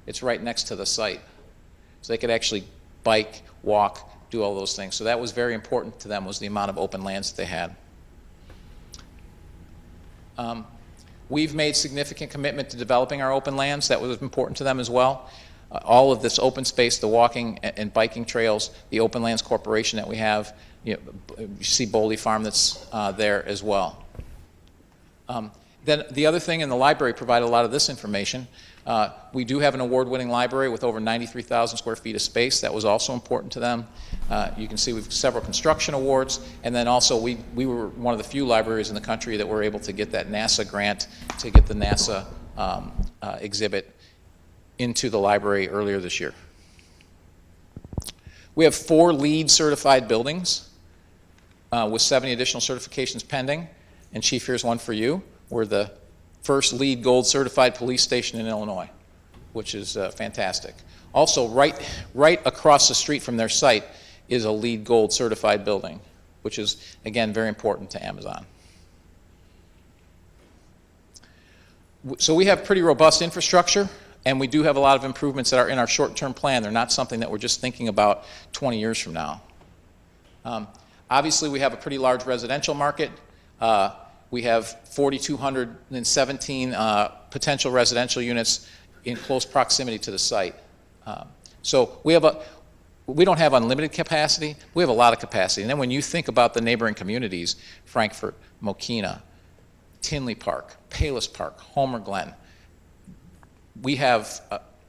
It's right next to the site. So they could actually bike, walk, do all those things. So that was very important to them, was the amount of open lands that they had. We've made significant commitment to developing our open lands. That was important to them as well. All of this open space, the walking and biking trails, the Open Lands Corporation that we have, you see Boley Farm that's there as well. Then the other thing, and the library provided a lot of this information. We do have an award-winning library with over 93,000 square feet of space. That was also important to them. You can see we've several construction awards, and then also we were one of the few libraries in the country that were able to get that NASA grant to get the NASA exhibit into the library earlier this year. We have 4 LEED certified buildings with 70 additional certifications pending. And Chief, here's one for you. We're the first LEED Gold certified police station in Illinois, which is fantastic. Also, right across the street from their site is a LEED Gold certified building, which is, again, very important to Amazon. So we have pretty robust infrastructure, and we do have a lot of improvements that are in our short-term plan. They're not something that we're just thinking about 20 years from now. Obviously, we have a pretty large residential market. We have 4,217 potential residential units in close proximity to the site. So we don't have unlimited capacity. We have a lot of capacity. And then when you think about the neighboring communities, Frankfort, Mokina, Tinley Park, Palos Park, Homer Glen, we have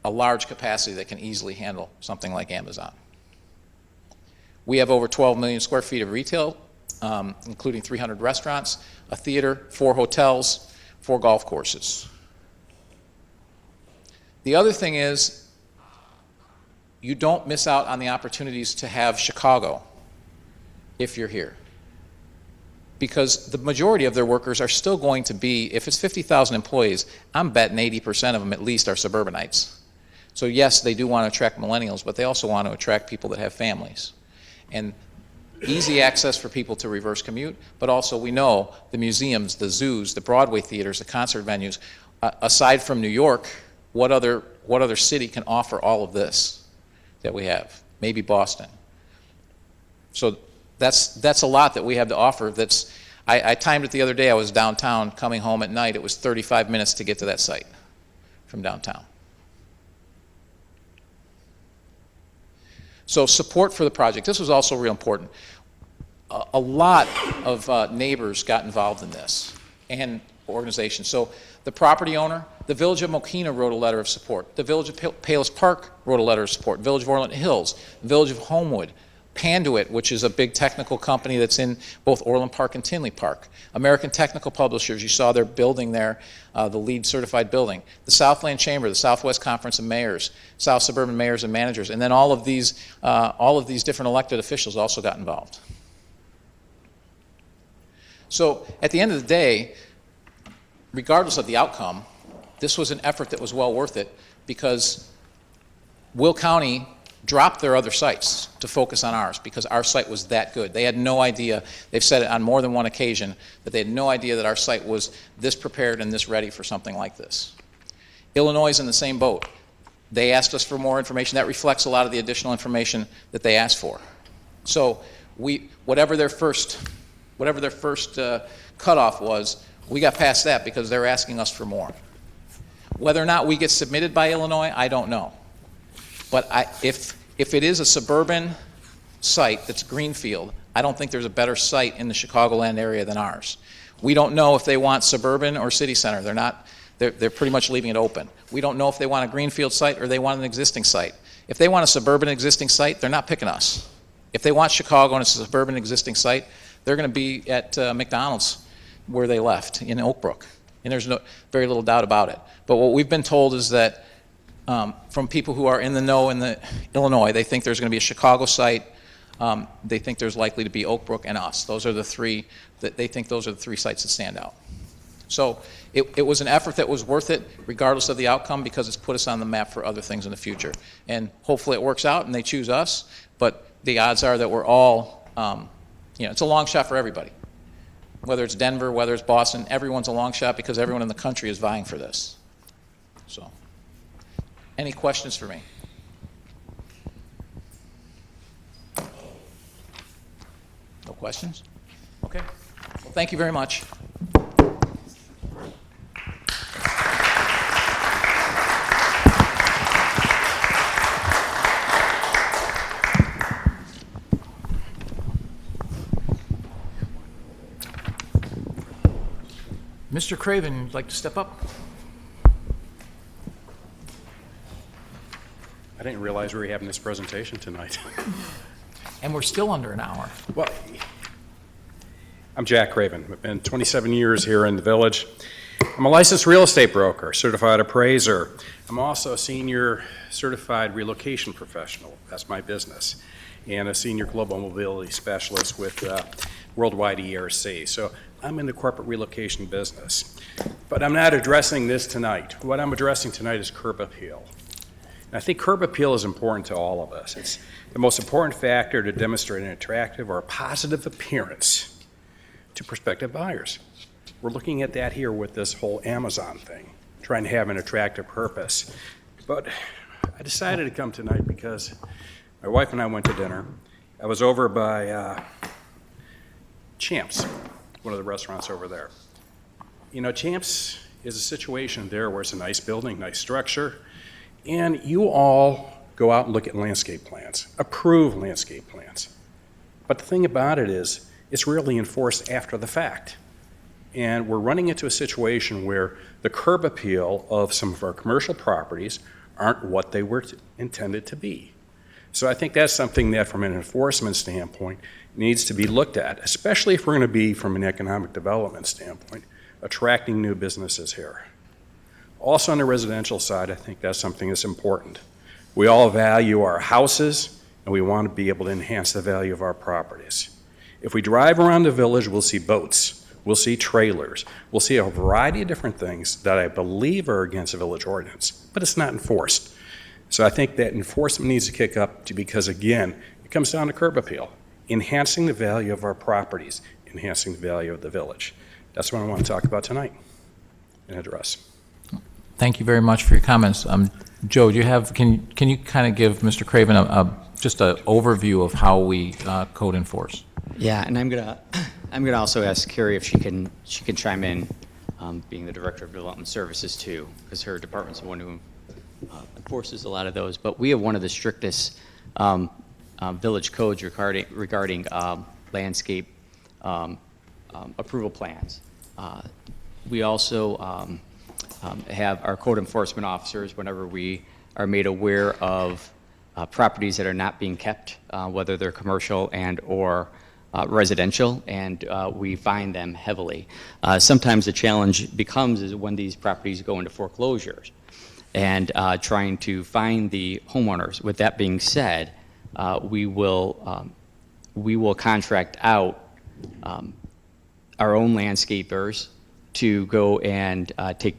a large capacity that can easily handle something like Amazon. We have over 12 million square feet of retail, including 300 restaurants, a theater, 4 hotels, 4 golf courses. The other thing is, you don't miss out on the opportunities to have Chicago if you're here. Because the majority of their workers are still going to be, if it's 50,000 employees, I'm betting 80% of them at least are suburbanites. So yes, they do want to attract millennials, but they also want to attract people that have families. And easy access for people to reverse commute, but also we know the museums, the zoos, the Broadway theaters, the concert venues, aside from New York, what other city can offer all of this that we have? Maybe Boston. So that's a lot that we have to offer. I timed it the other day. I was downtown coming home at night. It was 35 minutes to get to that site from downtown. So support for the project. This was also real important. A lot of neighbors got involved in this and organizations. So the property owner, the Village of Mokina wrote a letter of support. The Village of Palos Park wrote a letter of support. Village of Orland Hills, Village of Homewood, Panduit, which is a big technical company that's in both Orland Park and Tinley Park. American Technical Publishers, you saw their building there, the LEED certified building. The Southland Chamber, the Southwest Conference of Mayors, South Suburban Mayors and Managers, and then all of these different elected officials also got involved. So at the end of the day, regardless of the outcome, this was an effort that was well worth it because Will County dropped their other sites to focus on ours because our site was that good. They had no idea, they've said it on more than one occasion, that they had no idea that our site was this prepared and this ready for something like this. Illinois is in the same boat. They asked us for more information. That reflects a lot of the additional information that they asked for. So whatever their first cutoff was, we got past that because they're asking us for more. Whether or not we get submitted by Illinois, I don't know. But if it is a suburban site that's greenfield, I don't think there's a better site in the Chicagoland area than ours. We don't know if they want suburban or city center. They're pretty much leaving it open. We don't know if they want a greenfield site or they want an existing site. If they want a suburban existing site, they're not picking us. If they want Chicago and it's a suburban existing site, they're going to be at McDonald's where they left, in Oak Brook. And there's very little doubt about it. But what we've been told is that from people who are in the know in Illinois, they think there's going to be a Chicago site. They think there's likely to be Oak Brook and us. Those are the three that they think those are the three sites that stand out. So it was an effort that was worth it, regardless of the outcome, because it's put us on the map for other things in the future. And hopefully it works out and they choose us. But the odds are that we're all, it's a long shot for everybody. Whether it's Denver, whether it's Boston, everyone's a long shot because everyone in the country is vying for this. So, any questions for me? No questions? Okay. Well, thank you very much. Mr. Craven, you'd like to step up? I didn't realize we were having this presentation tonight. And we're still under an hour. Well, I'm Jack Craven. I've been 27 years here in the village. I'm a licensed real estate broker, certified appraiser. I'm also a senior certified relocation professional. That's my business. And a senior global mobility specialist with Worldwide ERC. So I'm in the corporate relocation business. But I'm not addressing this tonight. What I'm addressing tonight is curb appeal. And I think curb appeal is important to all of us. It's the most important factor to demonstrate an attractive or a positive appearance to prospective buyers. We're looking at that here with this whole Amazon thing, trying to have an attractive purpose. But I decided to come tonight because my wife and I went to dinner. I was over by Champs, one of the restaurants over there. You know, Champs is a situation there where it's a nice building, nice structure, and you all go out and look at landscape plans, approve landscape plans. But the thing about it is, it's rarely enforced after the fact. And we're running into a situation where the curb appeal of some of our commercial properties aren't what they were intended to be. So I think that's something that, from an enforcement standpoint, needs to be looked at, especially if we're going to be, from an economic development standpoint, attracting new businesses here. Also on the residential side, I think that's something that's important. We all value our houses, and we want to be able to enhance the value of our properties. If we drive around the village, we'll see boats, we'll see trailers, we'll see a variety of different things that I believe are against the village ordinance, but it's not enforced. So I think that enforcement needs to kick up because, again, it comes down to curb appeal, enhancing the value of our properties, enhancing the value of the village. That's what I want to talk about tonight and address. Thank you very much for your comments. Joe, do you have, can you kind of give Mr. Craven just an overview of how we code enforce? Yeah, and I'm gonna also ask Carrie if she can chime in, being the Director of Development Services too, because her department's the one who enforces a lot of those. But we have one of the strictest village codes regarding landscape approval plans. We also have our code enforcement officers whenever we are made aware of properties that are not being kept, whether they're commercial and or residential, and we fine them heavily. Sometimes the challenge becomes is when these properties go into foreclosures and trying to find the homeowners. With that being said, we will contract out our own landscapers to go and take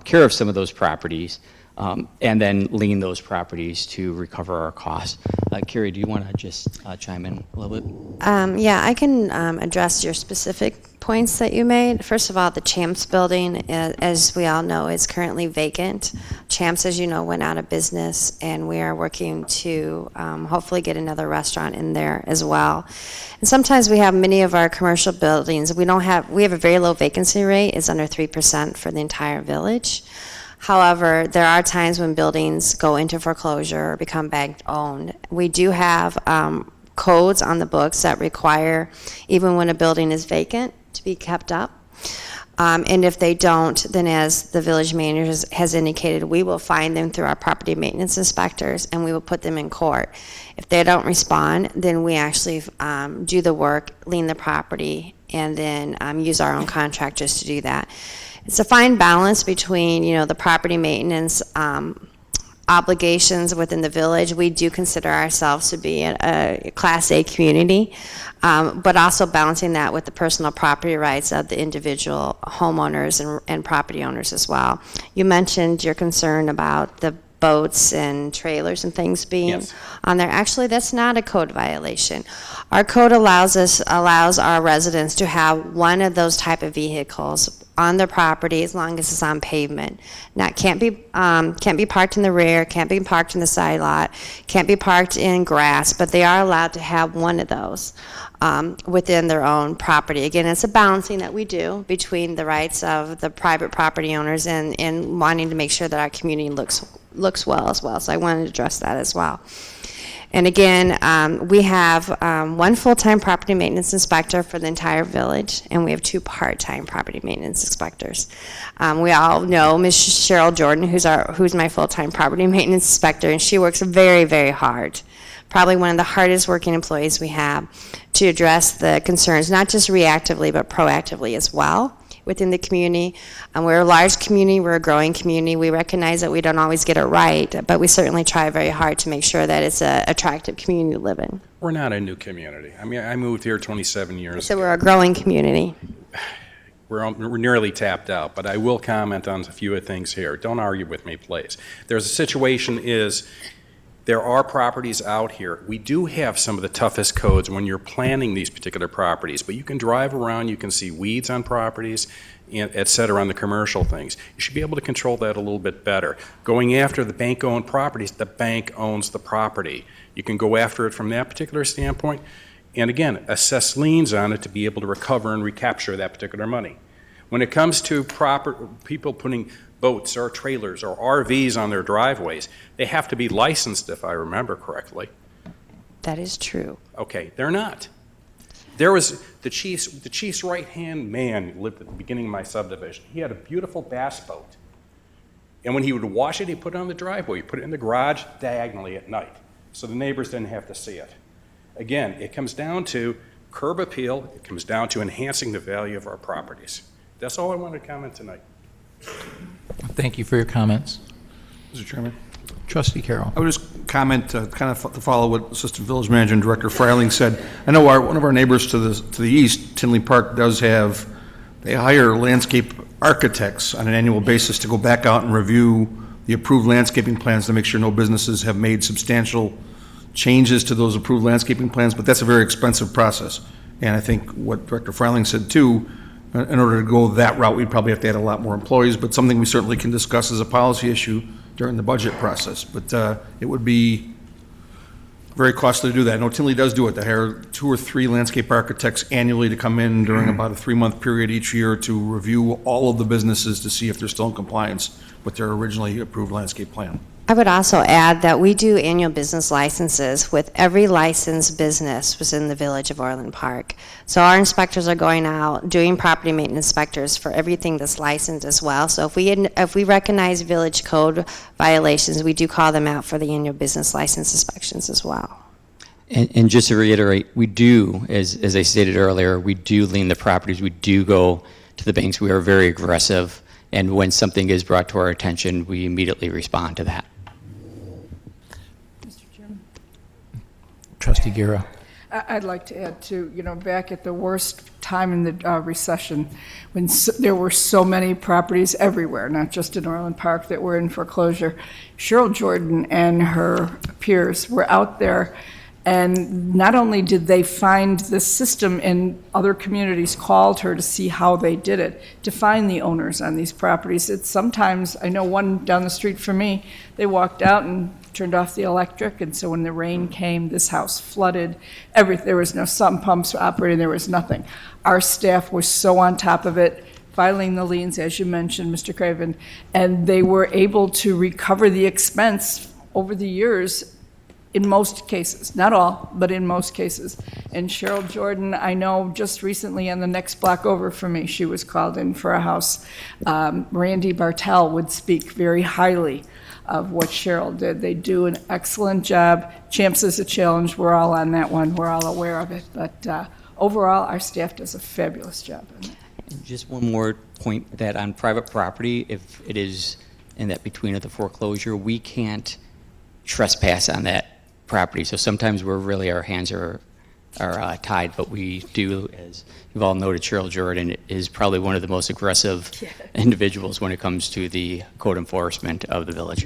care of some of those properties, and then lien those properties to recover our costs. Carrie, do you want to just chime in a little bit? Yeah, I can address your specific points that you made. First of all, the Champs building, as we all know, is currently vacant. Champs, as you know, went out of business, and we are working to hopefully get another restaurant in there as well. And sometimes we have many of our commercial buildings, we have a very low vacancy rate. It's under 3% for the entire village. However, there are times when buildings go into foreclosure or become bank-owned. We do have codes on the books that require, even when a building is vacant, to be kept up. And if they don't, then as the village manager has indicated, we will fine them through our property maintenance inspectors, and we will put them in court. If they don't respond, then we actually do the work, lien the property, and then use our own contractors to do that. It's a fine balance between, the property maintenance obligations within the village. We do consider ourselves to be a Class A community, but also balancing that with the personal property rights of the individual homeowners and property owners as well. You mentioned your concern about the boats and trailers and things being on there. Actually, that's not a code violation. Our code allows our residents to have one of those type of vehicles on their property as long as it's on pavement. Now, it can't be parked in the rear, can't be parked in the side lot, can't be parked in grass, but they are allowed to have one of those within their own property. Again, it's a balancing that we do between the rights of the private property owners and wanting to make sure that our community looks well as well. So I wanted to address that as well. And again, we have one full-time property maintenance inspector for the entire village, and we have 2 part-time property maintenance inspectors. We all know Ms. Cheryl Jordan, who's my full-time property maintenance inspector, and she works very, very hard. Probably one of the hardest working employees we have to address the concerns, not just reactively, but proactively as well within the community. We're a large community, we're a growing community. We recognize that we don't always get it right, but we certainly try very hard to make sure that it's an attractive community to live in. We're not a new community. I mean, I moved here 27 years So ago. we're a growing community. We're nearly tapped out, but I will comment on a few of things here. Don't argue with me, please. There's a situation there are properties out here. We do have some of the toughest codes when you're planning these particular properties, but you can drive around, you can see weeds on properties, et cetera, on the commercial things. You should be able to control that a little bit better. Going after the bank-owned properties, the bank owns the property. You can go after it from that particular standpoint, and again, assess liens on it to be able to recover and recapture that particular money. When it comes to people putting boats or trailers or RVs on their driveways, they have to be licensed, if I remember correctly. That is true. Okay, they're not. There was the chief's right-hand man who lived at the beginning of my subdivision. He had a beautiful bass boat. And when he would wash it, he'd put it on the driveway. He'd put it in the garage diagonally at night, so the neighbors didn't have to see it. Again, it comes down to curb appeal. It comes down to enhancing the value of our properties. That's all I wanted to comment tonight. Thank you for your comments. Mr. Chairman. Trustee Carroll. I would just comment, kind of to follow what Assistant Village Manager and Director Freiling said. I know one of our neighbors to the east, Tinley Park, they hire landscape architects on an annual basis to go back out and review the approved landscaping plans to make sure no businesses have made substantial changes to those approved landscaping plans, but that's a very expensive process. And I think what Director Freiling said too, in order to go that route, we'd probably have to add a lot more employees, but something we certainly can discuss as a policy issue during the budget process. But it would be very costly to do that. I know Tinley does do it. They hire 2 or 3 landscape architects annually to come in during about a 3-month period each year to review all of the businesses to see if they're still in compliance with their originally approved landscape plan. I would also add that we do annual business licenses with every licensed business within the Village of Orland Park. So our inspectors are going out, doing property maintenance inspectors for everything that's licensed as well. So if we recognize village code violations, we do call them out for the annual business license inspections as well. And just to reiterate, we do, as I stated earlier, we do lien the properties. We do go to the banks. We are very aggressive. And when something is brought to our attention, we immediately respond to that. Trustee Guerra. I'd like to add too, back at the worst time in the recession, when there were so many properties everywhere, not just in Orland Park, that were in foreclosure, Cheryl Jordan and her peers were out there, and not only did they find the system in other communities, called her to see how they did it, to find the owners on these properties. It's sometimes, I know one down the street from me, they walked out and turned off the electric, and so when the rain came, this house flooded. There was no sump pumps operating, there was nothing. Our staff was so on top of it, filing the liens, as you mentioned, Mr. Craven, and they were able to recover the expense over the years in most cases, not all, but in most cases. And Cheryl Jordan, I know just recently on the next block over from me, she was called in for a house. Randy Bartel would speak very highly of what Cheryl did. They do an excellent job. Champs is a challenge. We're all on that one. We're all aware of it. But overall, our staff does a fabulous job. Just one more point, that on private property, if it is in that between of the foreclosure, we can't trespass on that property. So sometimes our hands are tied, but we do, as you've all noted, Cheryl Jordan is probably one of the most aggressive individuals when it comes to the code enforcement of the village.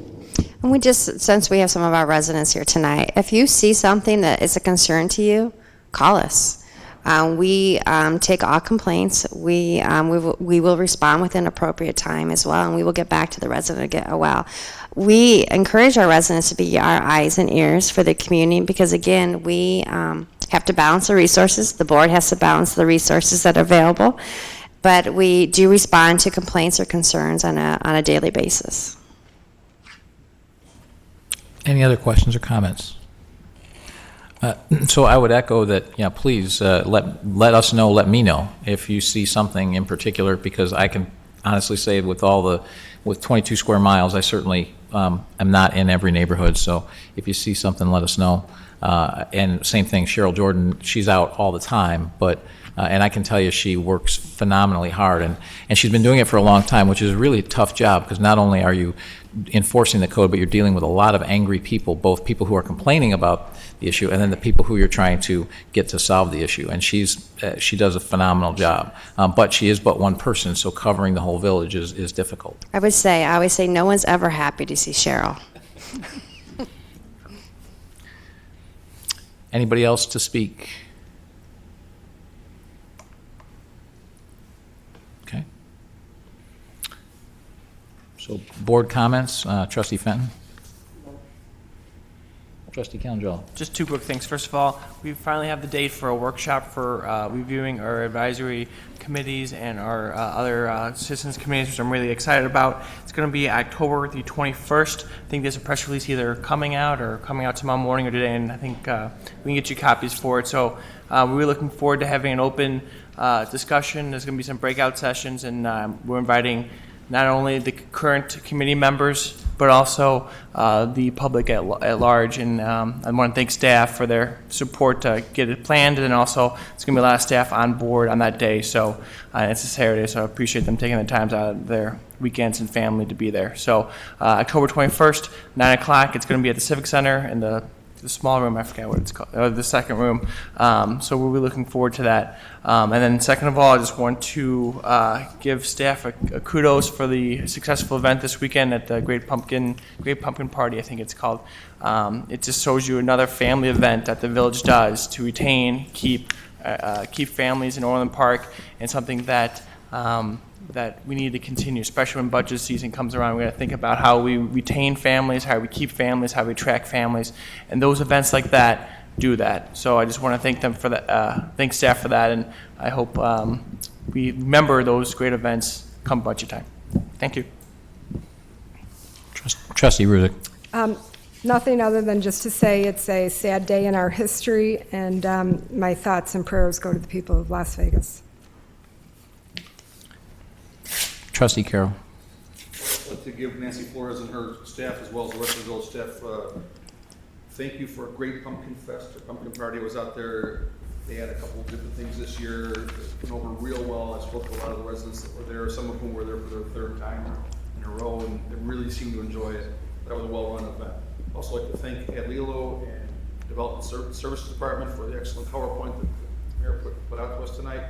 And we just, since we have some of our residents here tonight, if you see something that is a concern to you, call us. We take all complaints. We will respond within appropriate time as well, and we will get back to the resident again. We encourage our residents to be our eyes and ears for the community because, again, we have to balance the resources. The board has to balance the resources that are available, but we do respond to complaints or concerns on a daily basis. Any other questions or comments? So I would echo that, please let us know, let me know if you see something in particular, because I can honestly say with 22 square miles, I certainly am not in every neighborhood. So if you see something, let us know. And same thing, Cheryl Jordan, she's out all the time, but and I can tell you she works phenomenally hard, and she's been doing it for a long time, which is a really tough job, because not only are you enforcing the code, but you're dealing with a lot of angry people, both people who are complaining about the issue and then the people who you're trying to get to solve the issue. And she does a phenomenal job. But she is but one person, so covering the whole village is difficult. I always say no one's ever happy to see Cheryl. Anybody else to speak? Okay. So board comments, Trustee Fenton? Trustee Calendro? Just two quick things. First of all, we finally have the date for a workshop for reviewing our advisory committees and our other citizens committees, which I'm really excited about. It's going to be October the 21st. I think there's a press release either coming out tomorrow morning or today, and I think we can get you copies for it. So we're really looking forward to having an open discussion. There's going to be some breakout sessions, and we're inviting not only the current committee members, but also the public at large. And I want to thank staff for their support to get it planned. And then also, it's going to be a lot of staff on board on that day. So it's a Saturday, so I appreciate them taking the time out of their weekends and family to be there. So October 21st, 9 o'clock, it's going to be at the Civic Center in the small room, I forget what it's called, the second room. So we'll be looking forward to that. And then second of all, I just want to give staff a kudos for the successful event this weekend at the Great Pumpkin Party, I think it's called. It just shows you another family event that the village does to retain, keep families in Orland Park, and something that that we need to continue, especially when budget season comes around. We're going to think about how we retain families, how we keep families, how we attract families, and those events like that do that. So I just want to thank them for that, thank staff for that, and I hope we remember those great events come budget time. Thank you. Trustee Ruzick. Nothing other than just to say it's a sad day in our history, and my thoughts and prayers go to the people of Las Vegas. Trustee Carroll. I'd like to give Nancy Flores and her staff, as well as the rest of the village staff, thank you for a great pumpkin fest. The pumpkin party was out there. They had a couple of different things this year. It went over real well. I spoke to a lot of the residents that were there, some of whom were there for their third time in a row, and they really seemed to enjoy it. That was a well-run event. I'd also like to thank Ed Lilo and Development Services Department for the excellent PowerPoint that the mayor put out to us tonight.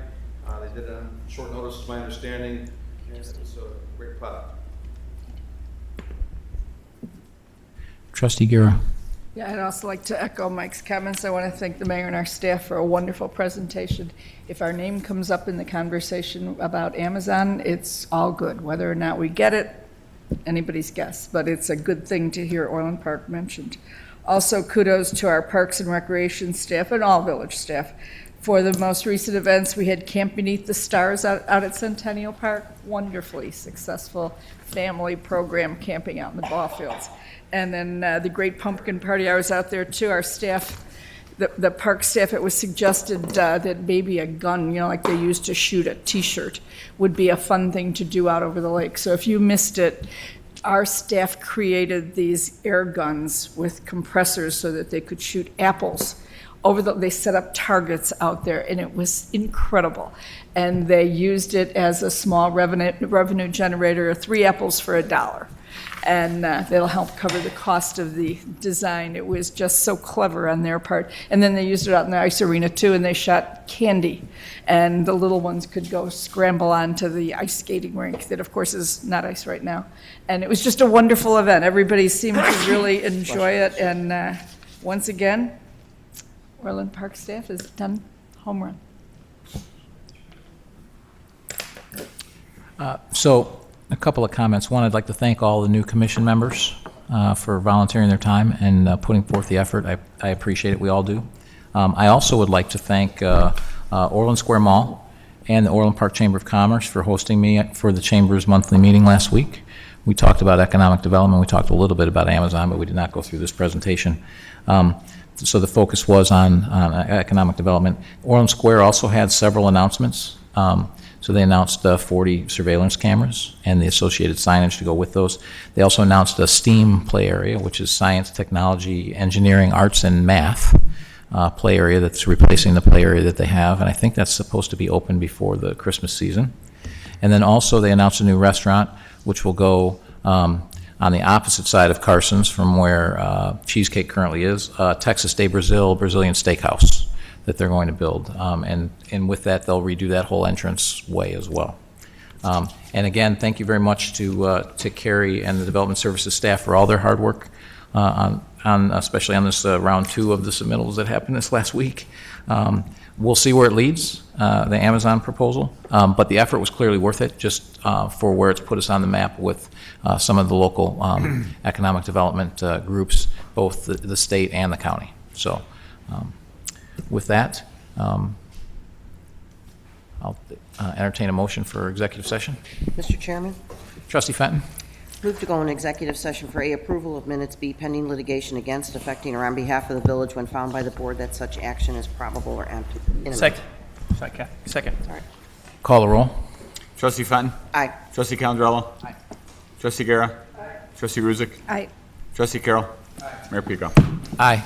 They did it on short notice, is my understanding, and it was a great product. Trustee Guerra. Yeah, I'd also like to echo Mike's comments. I want to thank the mayor and our staff for a wonderful presentation. If our name comes up in the conversation about Amazon, it's all good. Whether or not we get it, anybody's guess. But it's a good thing to hear Orland Park mentioned. Also, kudos to our Parks and Recreation staff and all village staff. For the most recent events, we had Camp Beneath the Stars out at Centennial Park, wonderfully successful family program camping out in the ball fields. And then the Great Pumpkin Party, I was out there too. Our staff, the park staff, it was suggested that maybe a gun, like they used to shoot a T-shirt, would be a fun thing to do out over the lake. So if you missed it, our staff created these air guns with compressors so that they could shoot apples they set up targets out there, and it was incredible. And they used it as a small revenue generator, 3 apples for $1. And that'll help cover the cost of the design. It was just so clever on their part. And then they used it out in the ice arena too, and they shot candy. And the little ones could go scramble onto the ice skating rink that, of course, is not ice right now. And it was just a wonderful event. Everybody seemed to really enjoy it. And once again, Orland Park staff has done home run. So, a couple of comments. One, I'd like to thank all the new commission members for volunteering their time and putting forth the effort. I appreciate it. We all do. I also would like to thank Orland Square Mall and the Orland Park Chamber of Commerce for hosting me for the Chamber's monthly meeting last week. We talked about economic development. We talked a little bit about Amazon, but we did not go through this presentation. So the focus was on economic development. Orland Square also had several announcements. So they announced 40 surveillance cameras and the associated signage to go with those. They also announced a STEAM play area, which is science, technology, engineering, arts, and math play area that's replacing the play area that they have. And I think that's supposed to be open before the Christmas season. And then also they announced a new restaurant, which will go on the opposite side of Carson's from where Cheesecake currently is, Texas de Brazil Brazilian Steakhouse that they're going to build. And with that, they'll redo that whole entrance way as well. And again, thank you very much to Carrie and the Development Services staff for all their hard work especially on this round 2 of the submittals that happened this last week. We'll see where it leads, the Amazon proposal, but the effort was clearly worth it just for where it's put us on the map with some of the local economic development groups, both the state and the county. So with that, I'll entertain a motion for executive session. Mr. Chairman, Trustee Fenton? move to go in executive session for A, approval of minutes, B, pending litigation against, affecting, or on behalf of the village when found by the board that such action is probable or imminent. Second. Sorry. Call the roll. Trustee Fenton? Aye. Trustee Calandrello? Aye. Trustee Guerra? Aye. Trustee Ruzick? Aye. Trustee Carroll? Aye. Mayor Pico? Aye.